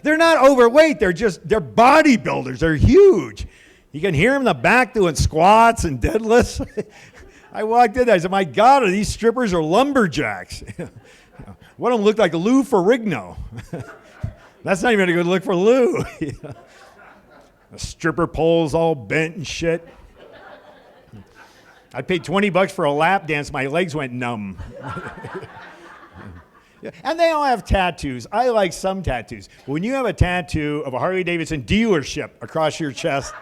They're not overweight. They're bodybuilders. They're huge. You can hear them in the back doing squats and deadlifts. I walked in there. I said, my God, these strippers are lumberjacks. One of them looked like Lou Ferrigno. That's not even a good look for Lou. The stripper pole's all bent and shit. I paid $20 for a lap dance. My legs went numb. And they all have tattoos. I like some tattoos. But when you have a tattoo of a Harley-Davidson dealership across your chest,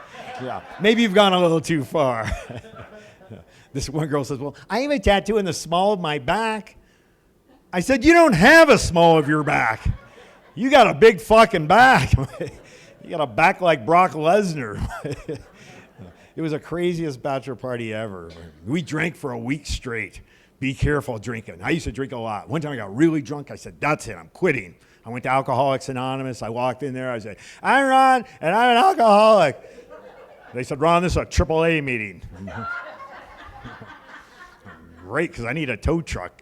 yeah, maybe you've gone a little too far. This one girl says, well, I have a tattoo in the small of my back. I said, you don't have a small of your back. You got a big fucking back. You got a back like Brock Lesnar. It was the craziest bachelor party ever. We drank for a week straight. Be careful drinking. I used to drink a lot. One time I got really drunk. I said, that's it. I'm quitting. I went to Alcoholics Anonymous. I walked in there. I said, I'm Ron, and I'm an alcoholic. They said, Ron, this is a AAA meeting. Great, because I need a tow truck.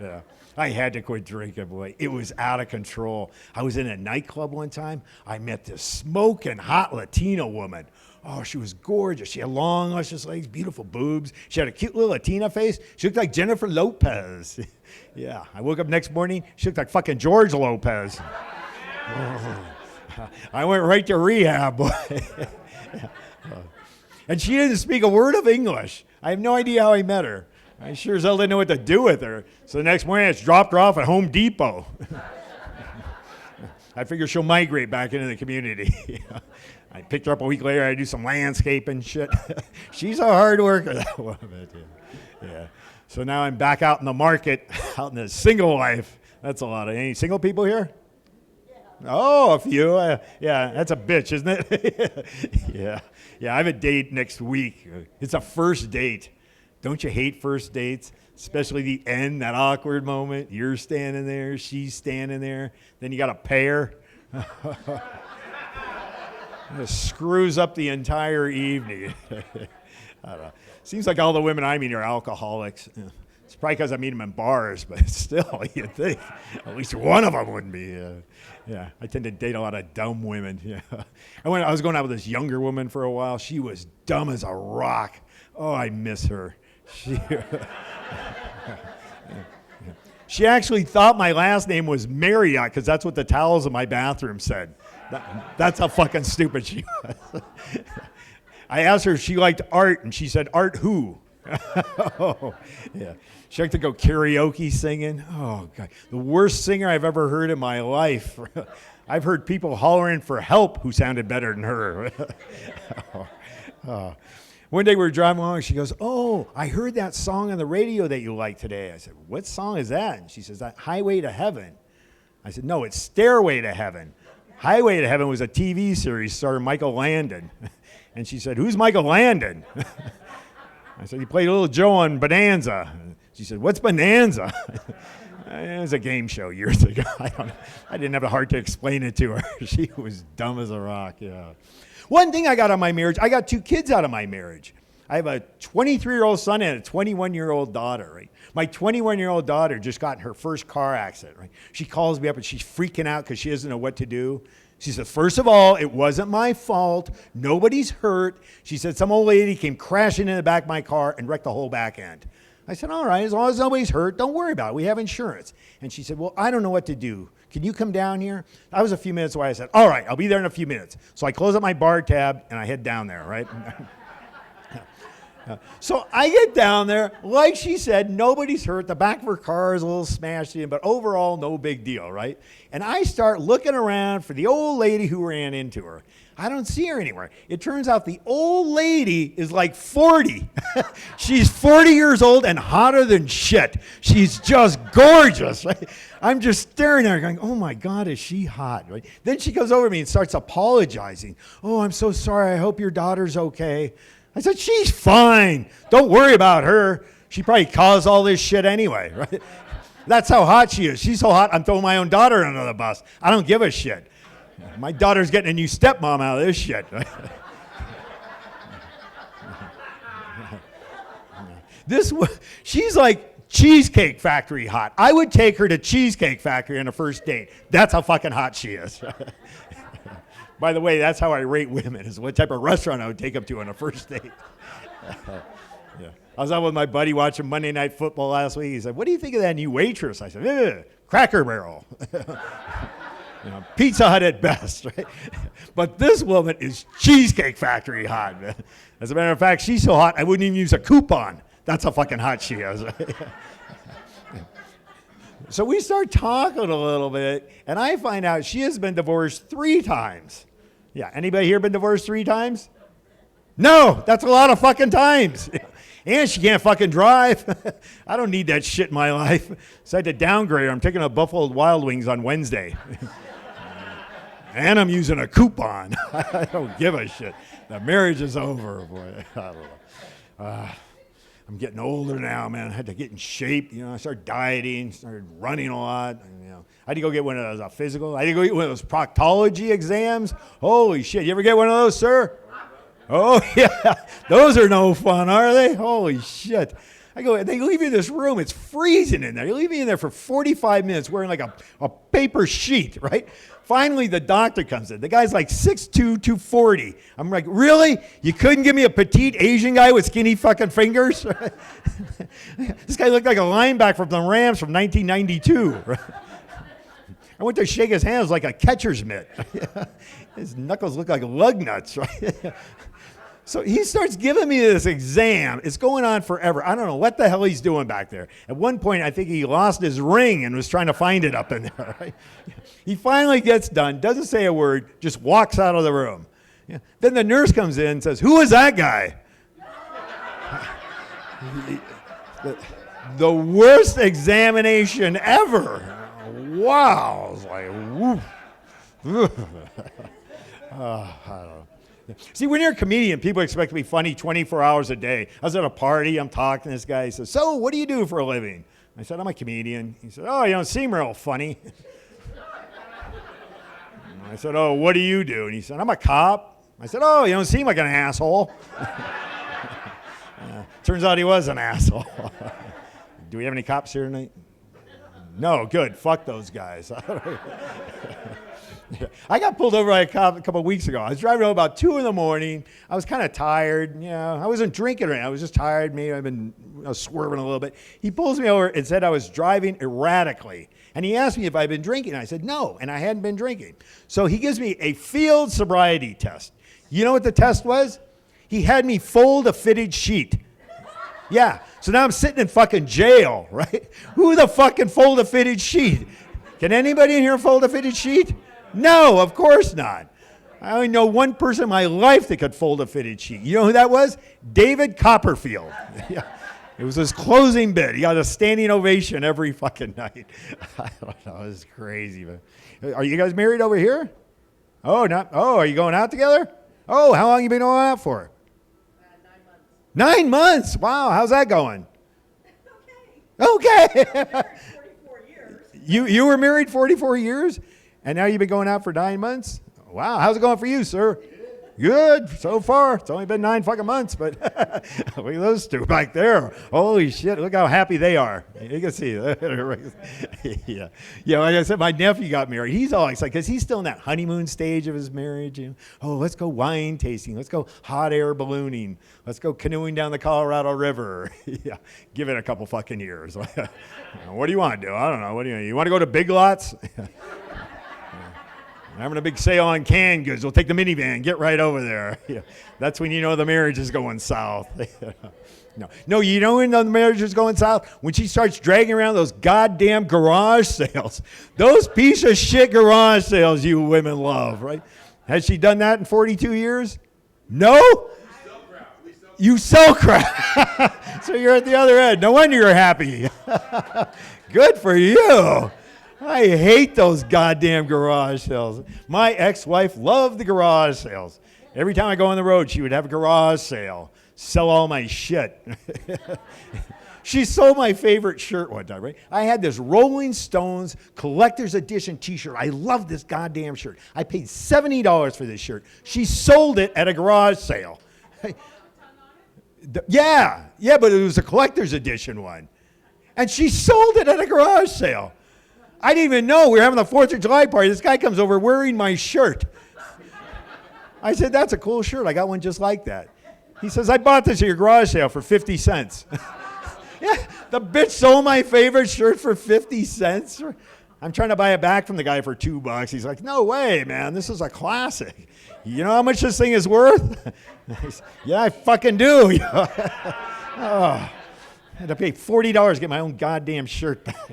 Yeah. I had to quit drinking, boy. It was out of control. I was in a nightclub one time. I met this smoking hot Latina woman. Oh, she was gorgeous. She had long, luscious legs, beautiful boobs. She had a cute little Latina face. She looked like Jennifer Lopez. Yeah. I woke up next morning. She looked like fucking George Lopez. I went right to rehab, boy. And she didn't speak a word of English. I have no idea how I met her. I sure as hell didn't know what to do with her. So the next morning, I just dropped her off at Home Depot. I figure she'll migrate back into the community. I picked her up a week later. I do some landscaping shit. She's a hard worker, that woman. Yeah. So now I'm back out in the market, out in the single life. That's a lot of, any single people here? Yeah. Oh, a few. Yeah, that's a bitch, isn't it? Yeah. Yeah, I have a date next week. It's a first date. Don't you hate first dates? Especially the end, that awkward moment. You're standing there, she's standing there. Then you got to pay her. It screws up the entire evening. I don't know. Seems like all the women I meet are alcoholics. It's probably because I meet them in bars, but still, you'd think at least one of them wouldn't be. Yeah, I tend to date a lot of dumb women. Yeah. I was going out with this younger woman for a while. She was dumb as a rock. Oh, I miss her. She actually thought my last name was Marriott because that's what the towels in my bathroom said. That's how fucking stupid she was. I asked her if she liked art, and she said, art who? Oh, yeah. She liked to go karaoke singing. Oh, God. The worst singer I've ever heard in my life. I've heard people hollering for help who sounded better than her. One day we were driving along, and she goes, oh, I heard that song on the radio that you like today. I said, what song is that? And she says, that Highway to Heaven. I said, no, it's Stairway to Heaven. Highway to Heaven was a TV series starring Michael Landon. And she said, who's Michael Landon? I said, he played Little Joe on Bonanza. She said, what's Bonanza? It was a game show years ago. I didn't have the heart to explain it to her. She was dumb as a rock, yeah. One thing I got out of my marriage, I got 2 kids out of my marriage. I have a 23-year-old son and a 21-year-old daughter, right? My 21-year-old daughter just got in her first car accident, right? She calls me up and she's freaking out because she doesn't know what to do. She says, first of all, it wasn't my fault. Nobody's hurt. She said, some old lady came crashing in the back of my car and wrecked the whole back end. I said, all right, as long as nobody's hurt, don't worry about it. We have insurance. And she said, well, I don't know what to do. Can you come down here? I was a few minutes away. I said, all right, I'll be there in a few minutes. So I close up my bar tab and I head down there, right? So I get down there, like she said, nobody's hurt. The back of her car is a little smashed in, but overall, no big deal, right? And I start looking around for the old lady who ran into her. I don't see her anywhere. It turns out the old lady is like 40. She's 40 years old and hotter than shit. She's just gorgeous, right? I'm just staring at her going, oh my God, is she hot, right? Then she comes over to me and starts apologizing. Oh, I'm so sorry. I hope your daughter's okay. I said, she's fine. Don't worry about her. She probably caused all this shit anyway, right? That's how hot she is. She's so hot, I'm throwing my own daughter under the bus. I don't give a shit. My daughter's getting a new stepmom out of this shit. She's like Cheesecake Factory hot. I would take her to Cheesecake Factory on a first date. That's how fucking hot she is. By the way, that's how I rate women, is what type of restaurant I would take them to on a first date. Yeah. I was out with my buddy watching Monday Night Football last week. He said, what do you think of that new waitress? I said, Cracker Barrel. Pizza Hut at best, right? But this woman is Cheesecake Factory hot, man. As a matter of fact, she's so hot, I wouldn't even use a coupon. That's how fucking hot she is. Right? So we start talking a little bit, and I find out she has been divorced 3 times. Yeah, anybody here been divorced 3 times? No, that's a lot of fucking times. And she can't fucking drive. I don't need that shit in my life. So I had to downgrade her. I'm taking a Buffalo Wild Wings on Wednesday. And I'm using a coupon. I don't give a shit. The marriage is over, boy. I don't know. I'm getting older now, man. I had to get in shape. I started dieting, started running a lot. I had to go get one of those, a physical. I had to go get one of those proctology exams. Holy shit. You ever get one of those, sir? Oh, yeah. Those are no fun, are they? Holy shit. They leave you in this room. It's freezing in there. You leave me in there for 45 minutes wearing like a paper sheet, right? Finally, the doctor comes in. The guy's like 6'2", 240. I'm like, really? You couldn't give me a petite Asian guy with skinny fucking fingers? This guy looked like a linebacker from the Rams from 1992. Right? I went to shake his hands like a catcher's mitt. His knuckles look like lug nuts, right? So he starts giving me this exam. It's going on forever. I don't know what the hell he's doing back there. At one point, I think he lost his ring and was trying to find it up in there. Right? He finally gets done, doesn't say a word, just walks out of the room. Yeah. Then the nurse comes in and says, "Who is that guy?" The worst examination ever. Wow. I was like, woof. I don't know. See, when you're a comedian, people expect to be funny 24 hours a day. I was at a party, I'm talking to this guy. He says, "So, what do you do for a living?" I said, "I'm a comedian." He said, "Oh, you don't seem real funny." I said, "Oh, what do you do?" And he said, "I'm a cop." I said, "Oh, you don't seem like an asshole." Turns out he was an asshole. Do we have any cops here tonight? No, good. Fuck those guys. I got pulled over by a cop a couple of weeks ago. I was driving home about 2 in the morning. I was kind of tired. I wasn't drinking or anything. I was just tired. Maybe I've been swerving a little bit. He pulls me over and said I was driving erratically. And he asked me if I'd been drinking. I said no, and I hadn't been drinking. So he gives me a field sobriety test. You know what the test was? He had me fold a fitted sheet. Yeah. So now I'm sitting in fucking jail, right? Who the fuck can fold a fitted sheet? Can anybody in here fold a fitted sheet? No, of course not. I only know one person in my life that could fold a fitted sheet. You know who that was? David Copperfield. Yeah. It was his closing bit. He got a standing ovation every fucking night. I don't know. It was crazy. But are you guys married over here? Oh, not. Oh, are you going out together? Oh, how long you been going out for? 9 months. 9 months? Wow, how's that going? Okay. 44 years. You were married 44 years? And now you've been going out for 9 months? Wow, how's it going for you, sir? Good so far. It's only been 9 fucking months, but look at those two back there. Holy shit, look how happy they are. You can see. Yeah, like I said, my nephew got married. He's all excited because he's still in that honeymoon stage of his marriage. Oh, let's go wine tasting. Let's go hot air ballooning. Let's go canoeing down the Colorado River. Yeah, give it a couple fucking years. What do you want to do? I don't know. What do you want to go to Big Lots? I'm having a big sale on canned goods. We'll take the minivan. Get right over there. Yeah. That's when you know the marriage is going south. No, you know when the marriage is going south? When she starts dragging around those goddamn garage sales. Those piece of shit garage sales you women love, right? Has she done that in 42 years? No? You sell crap. So you're at the other end. No wonder you're happy. Good for you. I hate those goddamn garage sales. My ex-wife loved the garage sales. Every time I go on the road, she would have a garage sale, sell all my shit. She sold my favorite shirt one time, right? I had this Rolling Stones collector's edition t-shirt. I love this goddamn shirt. I paid $70 for this shirt. She sold it at a garage sale. Yeah, but it was a collector's edition one. And she sold it at a garage sale. I didn't even know we were having the 4th of July party. This guy comes over wearing my shirt. I said, "That's a cool shirt. I got one just like that." He says, "I bought this at your garage sale for 50 cents. Yeah, the bitch sold my favorite shirt for 50 cents. I'm trying to buy it back from the guy for $2. He's like, "No way, man. This is a classic. You know how much this thing is worth?" Yeah, I fucking do. Oh, I had to pay $40 to get my own goddamn shirt back.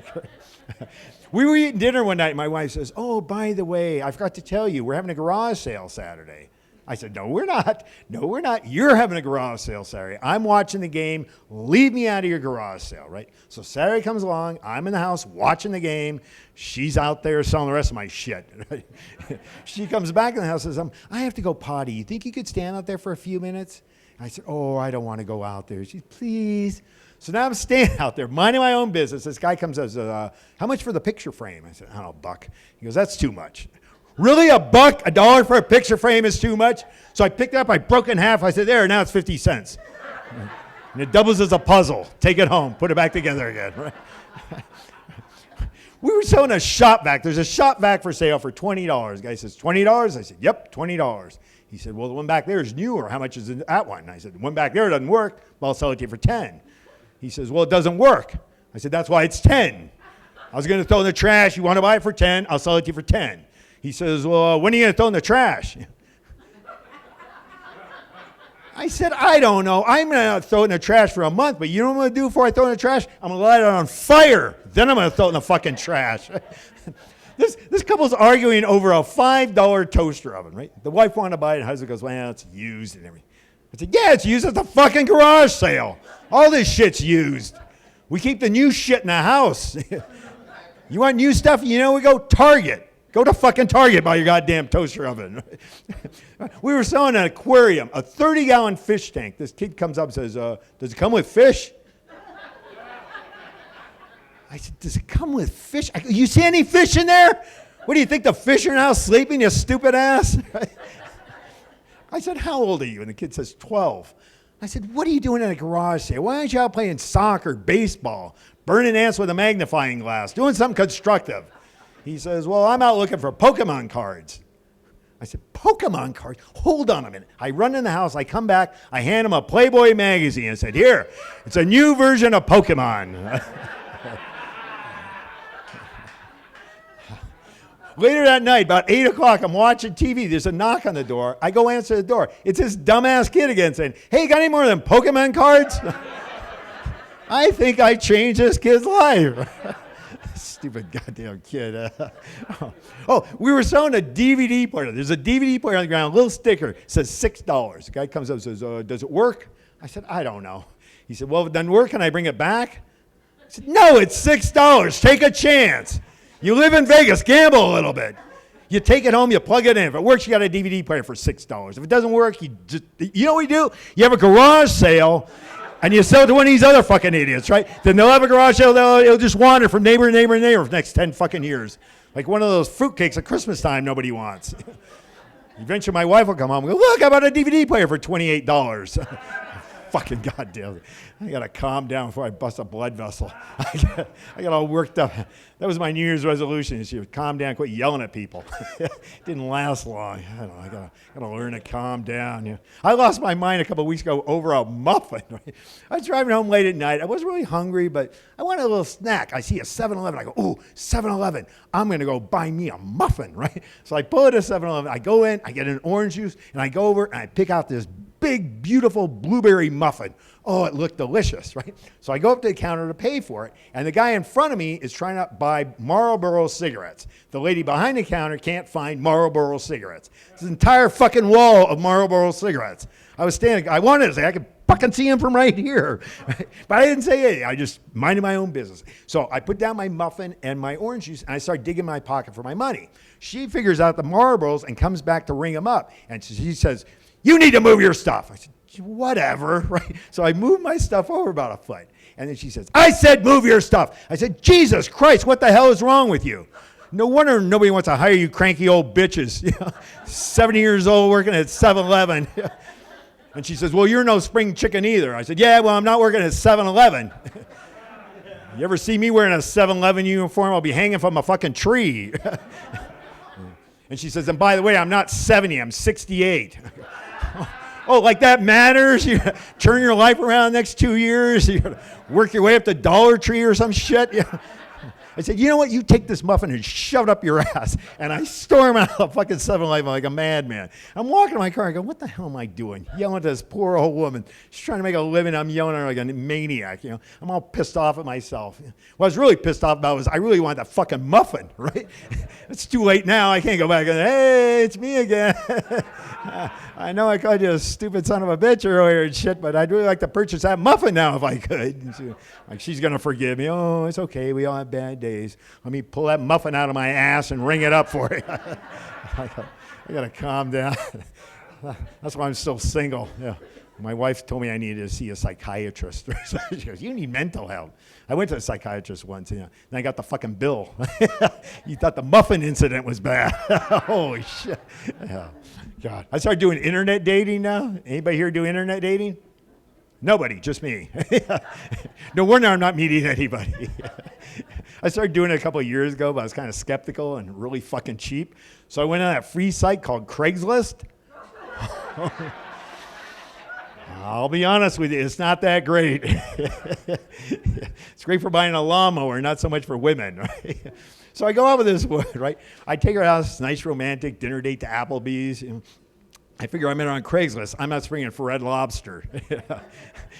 We were eating dinner one night, and my wife says, "Oh, by the way, I forgot to tell you, we're having a garage sale Saturday." I said, "No, we're not. No, we're not. You're having a garage sale Saturday. I'm watching the game. Leave me out of your garage sale," right? So Saturday comes along. I'm in the house watching the game. She's out there selling the rest of my shit. Right? She comes back in the house and says, "I have to go potty. You think you could stand out there for a few minutes?" I said, oh, I don't want to go out there. She said, please. So now I'm standing out there, minding my own business. This guy comes and says, how much for the picture frame? I said, I don't know, $1. He goes, that's too much. Really, $1? $1 for a picture frame is too much? So I picked it up, I broke it in half. I said, there, now it's 50 cents. And it doubles as a puzzle. Take it home, put it back together again. Right? We were selling a shop vac. There's a shop vac for sale for $20. The guy says, $20? I said, yep, $20. He said, well, the one back there is newer. How much is that one? I said, the one back there doesn't work. Well, I'll sell it to you for 10. He says, well, it doesn't work. I said, that's why it's 10. I was going to throw it in the trash. You want to buy it for 10? I'll sell it to you for 10. He says, well, when are you going to throw it in the trash? I said, I don't know. I'm going to throw it in the trash for a month, but you know what I'm going to do before I throw it in the trash? I'm going to light it on fire. Then I'm going to throw it in the fucking trash. This couple's arguing over a $5 toaster oven, right? The wife wanted to buy it, and the husband goes, well, it's used and everything. I said, yeah, it's used at the fucking garage sale. All this shit's used. We keep the new shit in the house. You want new stuff? You know, we go Target. Go to fucking Target, buy your goddamn toaster oven. We were selling an aquarium, a 30-gallon fish tank. This kid comes up and says, does it come with fish? I said, does it come with fish? You see any fish in there? What do you think, the fish are now sleeping, you stupid ass? I said, how old are you? And the kid says, 12. I said, what are you doing in a garage sale? Why aren't you out playing soccer, baseball, burning ants with a magnifying glass, doing something constructive? He says, well, I'm out looking for Pokemon cards. I said, Pokemon cards? Hold on a minute. I run in the house. I come back. I hand him a Playboy magazine. I said, here, it's a new version of Pokemon. Later that night, about 8 o'clock, I'm watching TV. There's a knock on the door. I go answer the door. It's this dumbass kid again saying, hey, got any more of them Pokemon cards? I think I changed this kid's life. Stupid goddamn kid. We were selling a DVD player. There's a DVD player on the ground, a little sticker. It says $6. The guy comes up and says, does it work? I said, I don't know. He said, well, if it doesn't work, can I bring it back? I said, no, it's $6. Take a chance. You live in Vegas, gamble a little bit. You take it home, you plug it in. If it works, you got a DVD player for $6. If it doesn't work, you know what we do? You have a garage sale, and you sell it to one of these other fucking idiots, right? Then they'll have a garage sale, it'll just wander from neighbor to neighbor to neighbor for the next 10 fucking years. Like one of those fruitcakes at Christmas time nobody wants. Eventually my wife will come home and go, look, I bought a DVD player for $28. Fucking goddamn it. I got to calm down before I bust a blood vessel. I got all worked up. That was my New Year's resolution. Is you calm down, quit yelling at people. It didn't last long. I don't know. I got to learn to calm down. You know. I lost my mind a couple of weeks ago over a muffin. Right? I was driving home late at night. I wasn't really hungry, but I wanted a little snack. I see a 7-Eleven. I go, ooh, 7-Eleven. I'm going to go buy me a muffin, right? So I pull it at 7-Eleven. I go in, I get an orange juice, and I go over and I pick out this big, beautiful blueberry muffin. Oh, it looked delicious, right? So I go up to the counter to pay for it, and the guy in front of me is trying to buy Marlboro cigarettes. The lady behind the counter can't find Marlboro cigarettes. It's an entire fucking wall of Marlboro cigarettes. I was standing, I wanted to say, I could fucking see him from right here. But I didn't say anything. I just minded my own business. So I put down my muffin and my orange juice, and I start digging in my pocket for my money. She figures out the Marlboros and comes back to ring them up. And she says, you need to move your stuff. I said, whatever, right? So I moved my stuff over about a foot. And then she says, I said move your stuff. I said, Jesus Christ, what the hell is wrong with you? No wonder nobody wants to hire you cranky old bitches. You know, 70 years old working at 7-Eleven. And she says, well, you're no spring chicken either. I said, yeah, well, I'm not working at 7-Eleven. You ever see me wearing a 7-Eleven uniform? I'll be hanging from a fucking tree. And she says, and by the way, I'm not 70, I'm 68. Oh, like that matters? You turn your life around the next 2 years? You work your way up to Dollar Tree or some shit? Yeah. I said, you know what? You take this muffin and shove it up your ass. And I storm out of the fucking 7-Eleven like a madman. I'm walking to my car. I go, what the hell am I doing? Yelling at this poor old woman. She's trying to make a living. I'm yelling at her like a maniac. You know, I'm all pissed off at myself. What I was really pissed off about was I really wanted that fucking muffin, right? It's too late now. I can't go back and, hey, it's me again. I know I called you a stupid son of a bitch earlier and shit, but I'd really like to purchase that muffin now if I could. She's going to forgive me. Oh, it's okay. We all have bad days. Let me pull that muffin out of my ass and ring it up for you. I got to calm down. That's why I'm still single. Yeah. My wife told me I needed to see a psychiatrist. She goes, you need mental health. I went to a psychiatrist once, and I got the fucking bill. You thought the muffin incident was bad. Holy shit. Yeah. God. I started doing internet dating now. Anybody here do internet dating? Nobody, just me. No wonder I'm not meeting anybody. I started doing it a couple of years ago, but I was kind of skeptical and really fucking cheap. So I went on that free site called Craigslist. I'll be honest with you, it's not that great. It's great for buying a lawnmower, not so much for women, right? So I go out with this woman, right? I take her out, it's a nice romantic dinner date to Applebee's. I figure I met her on Craigslist. I'm not springing for Red Lobster.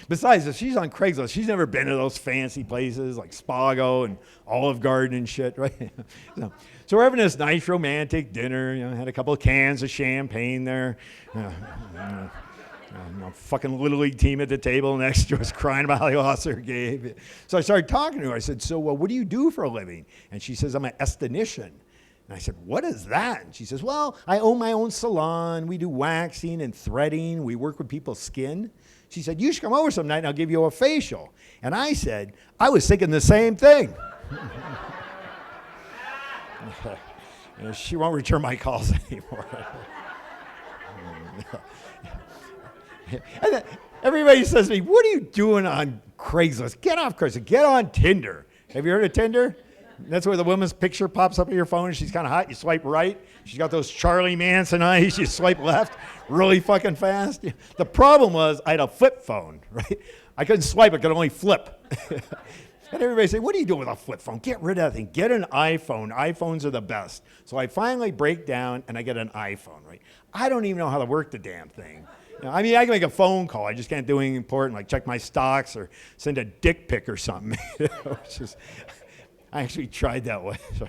Besides, if she's on Craigslist, she's never been to those fancy places like Spago and Olive Garden and shit, right? So we're having this nice romantic dinner. Had a couple of cans of champagne there. Fucking Little League team at the table next to us crying about how they lost their game. So I started talking to her. I said, so what do you do for a living? And she says, I'm an esthetician. And I said, what is that? And she says, well, I own my own salon. We do waxing and threading. We work with people's skin. She said, you should come over some night and I'll give you a facial. And I said, I was thinking the same thing. She won't return my calls anymore. And then everybody says to me, what are you doing on Craigslist? Get off Craigslist. Get on Tinder. Have you heard of Tinder? That's where the woman's picture pops up on your phone and she's kind of hot. You swipe right. She's got those Charlie Manson eyes. You swipe left really fucking fast. The problem was I had a flip phone, right? I couldn't swipe. I could only flip. And everybody say, what are you doing with a flip phone? Get rid of that thing. Get an iPhone. iPhones are the best. So I finally break down and I get an iPhone, right? I don't even know how to work the damn thing. I mean, I can make a phone call. I just can't do anything important, like check my stocks or send a dick pic or something. I actually tried that way. So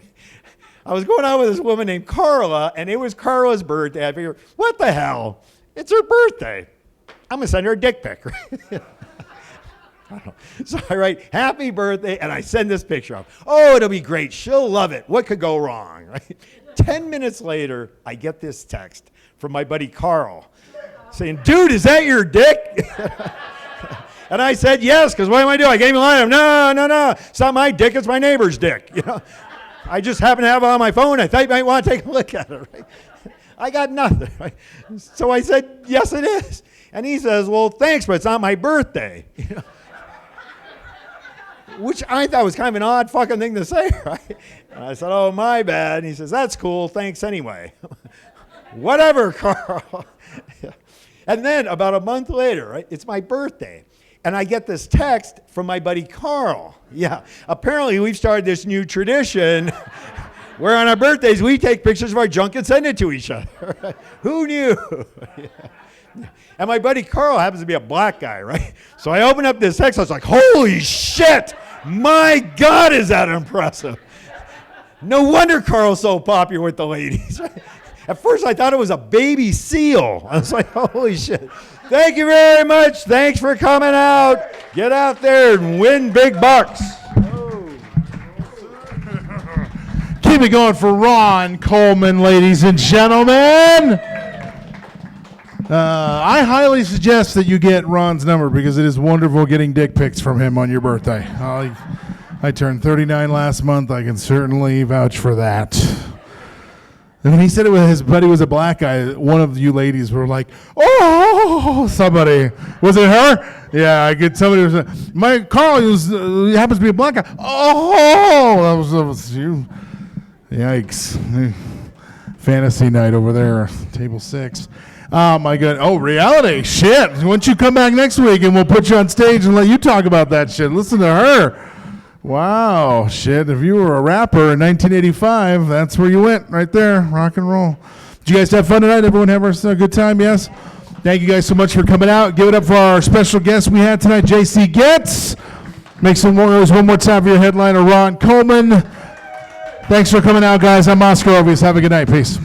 I was going out with this woman named Carla, and it was Carla's birthday. I figured, what the hell? It's her birthday. I'm going to send her a dick pic. So I write, happy birthday, and I send this picture off. Oh, it'll be great. She'll love it. What could go wrong? Right? 10 minutes later, I get this text from my buddy Carl saying, dude, is that your dick? And I said, yes, because what am I doing? I gave him a line. No, it's not my dick, it's my neighbor's dick. I just happen to have it on my phone. I thought you might want to take a look at it. Right? I got nothing. Right? So I said, yes, it is. And he says, well, thanks, but it's not my birthday. Which I thought was kind of an odd fucking thing to say, right? And I said, oh, my bad. And he says, that's cool, thanks anyway. Whatever, Carl. And then about a month later, right, it's my birthday. And I get this text from my buddy Carl. Yeah, apparently we've started this new tradition where on our birthdays we take pictures of our junk and send it to each other. Who knew? Yeah. And my buddy Carl happens to be a black guy, right? So I open up this text, I was like, holy shit! My God, is that impressive? No wonder Carl's so popular with the ladies. Right? At first I thought it was a baby seal. I was like, holy shit. Thank you very much. Thanks for coming out. Get out there and win big bucks. Keep it going for Ron Coleman, ladies and gentlemen. I highly suggest that you get Ron's number because it is wonderful getting dick pics from him on your birthday. I turned 39 last month. I can certainly vouch for that. And when he said it was his buddy was a black guy, one of you ladies were like, oh, somebody. Was it her? Yeah, I get somebody was my Carl he happens to be a black guy. Oh, that was you. Yikes. Fantasy night over there, table 6. Oh, my God. Oh, reality. Shit. Why don't you come back next week and we'll put you on stage and let you talk about that shit. Listen to her. Wow, shit. If you were a rapper in 1985, that's where you went, right there. Rock and roll. Did you guys have fun tonight? Everyone have a good time? Yes? Thank you guys so much for coming out. Give it up for our special guest we had tonight, JC Getz. Make some noise one more time for your headliner, Ron Coleman. Thanks for coming out, guys. I'm Oscar Orvis. Have a good night. Peace.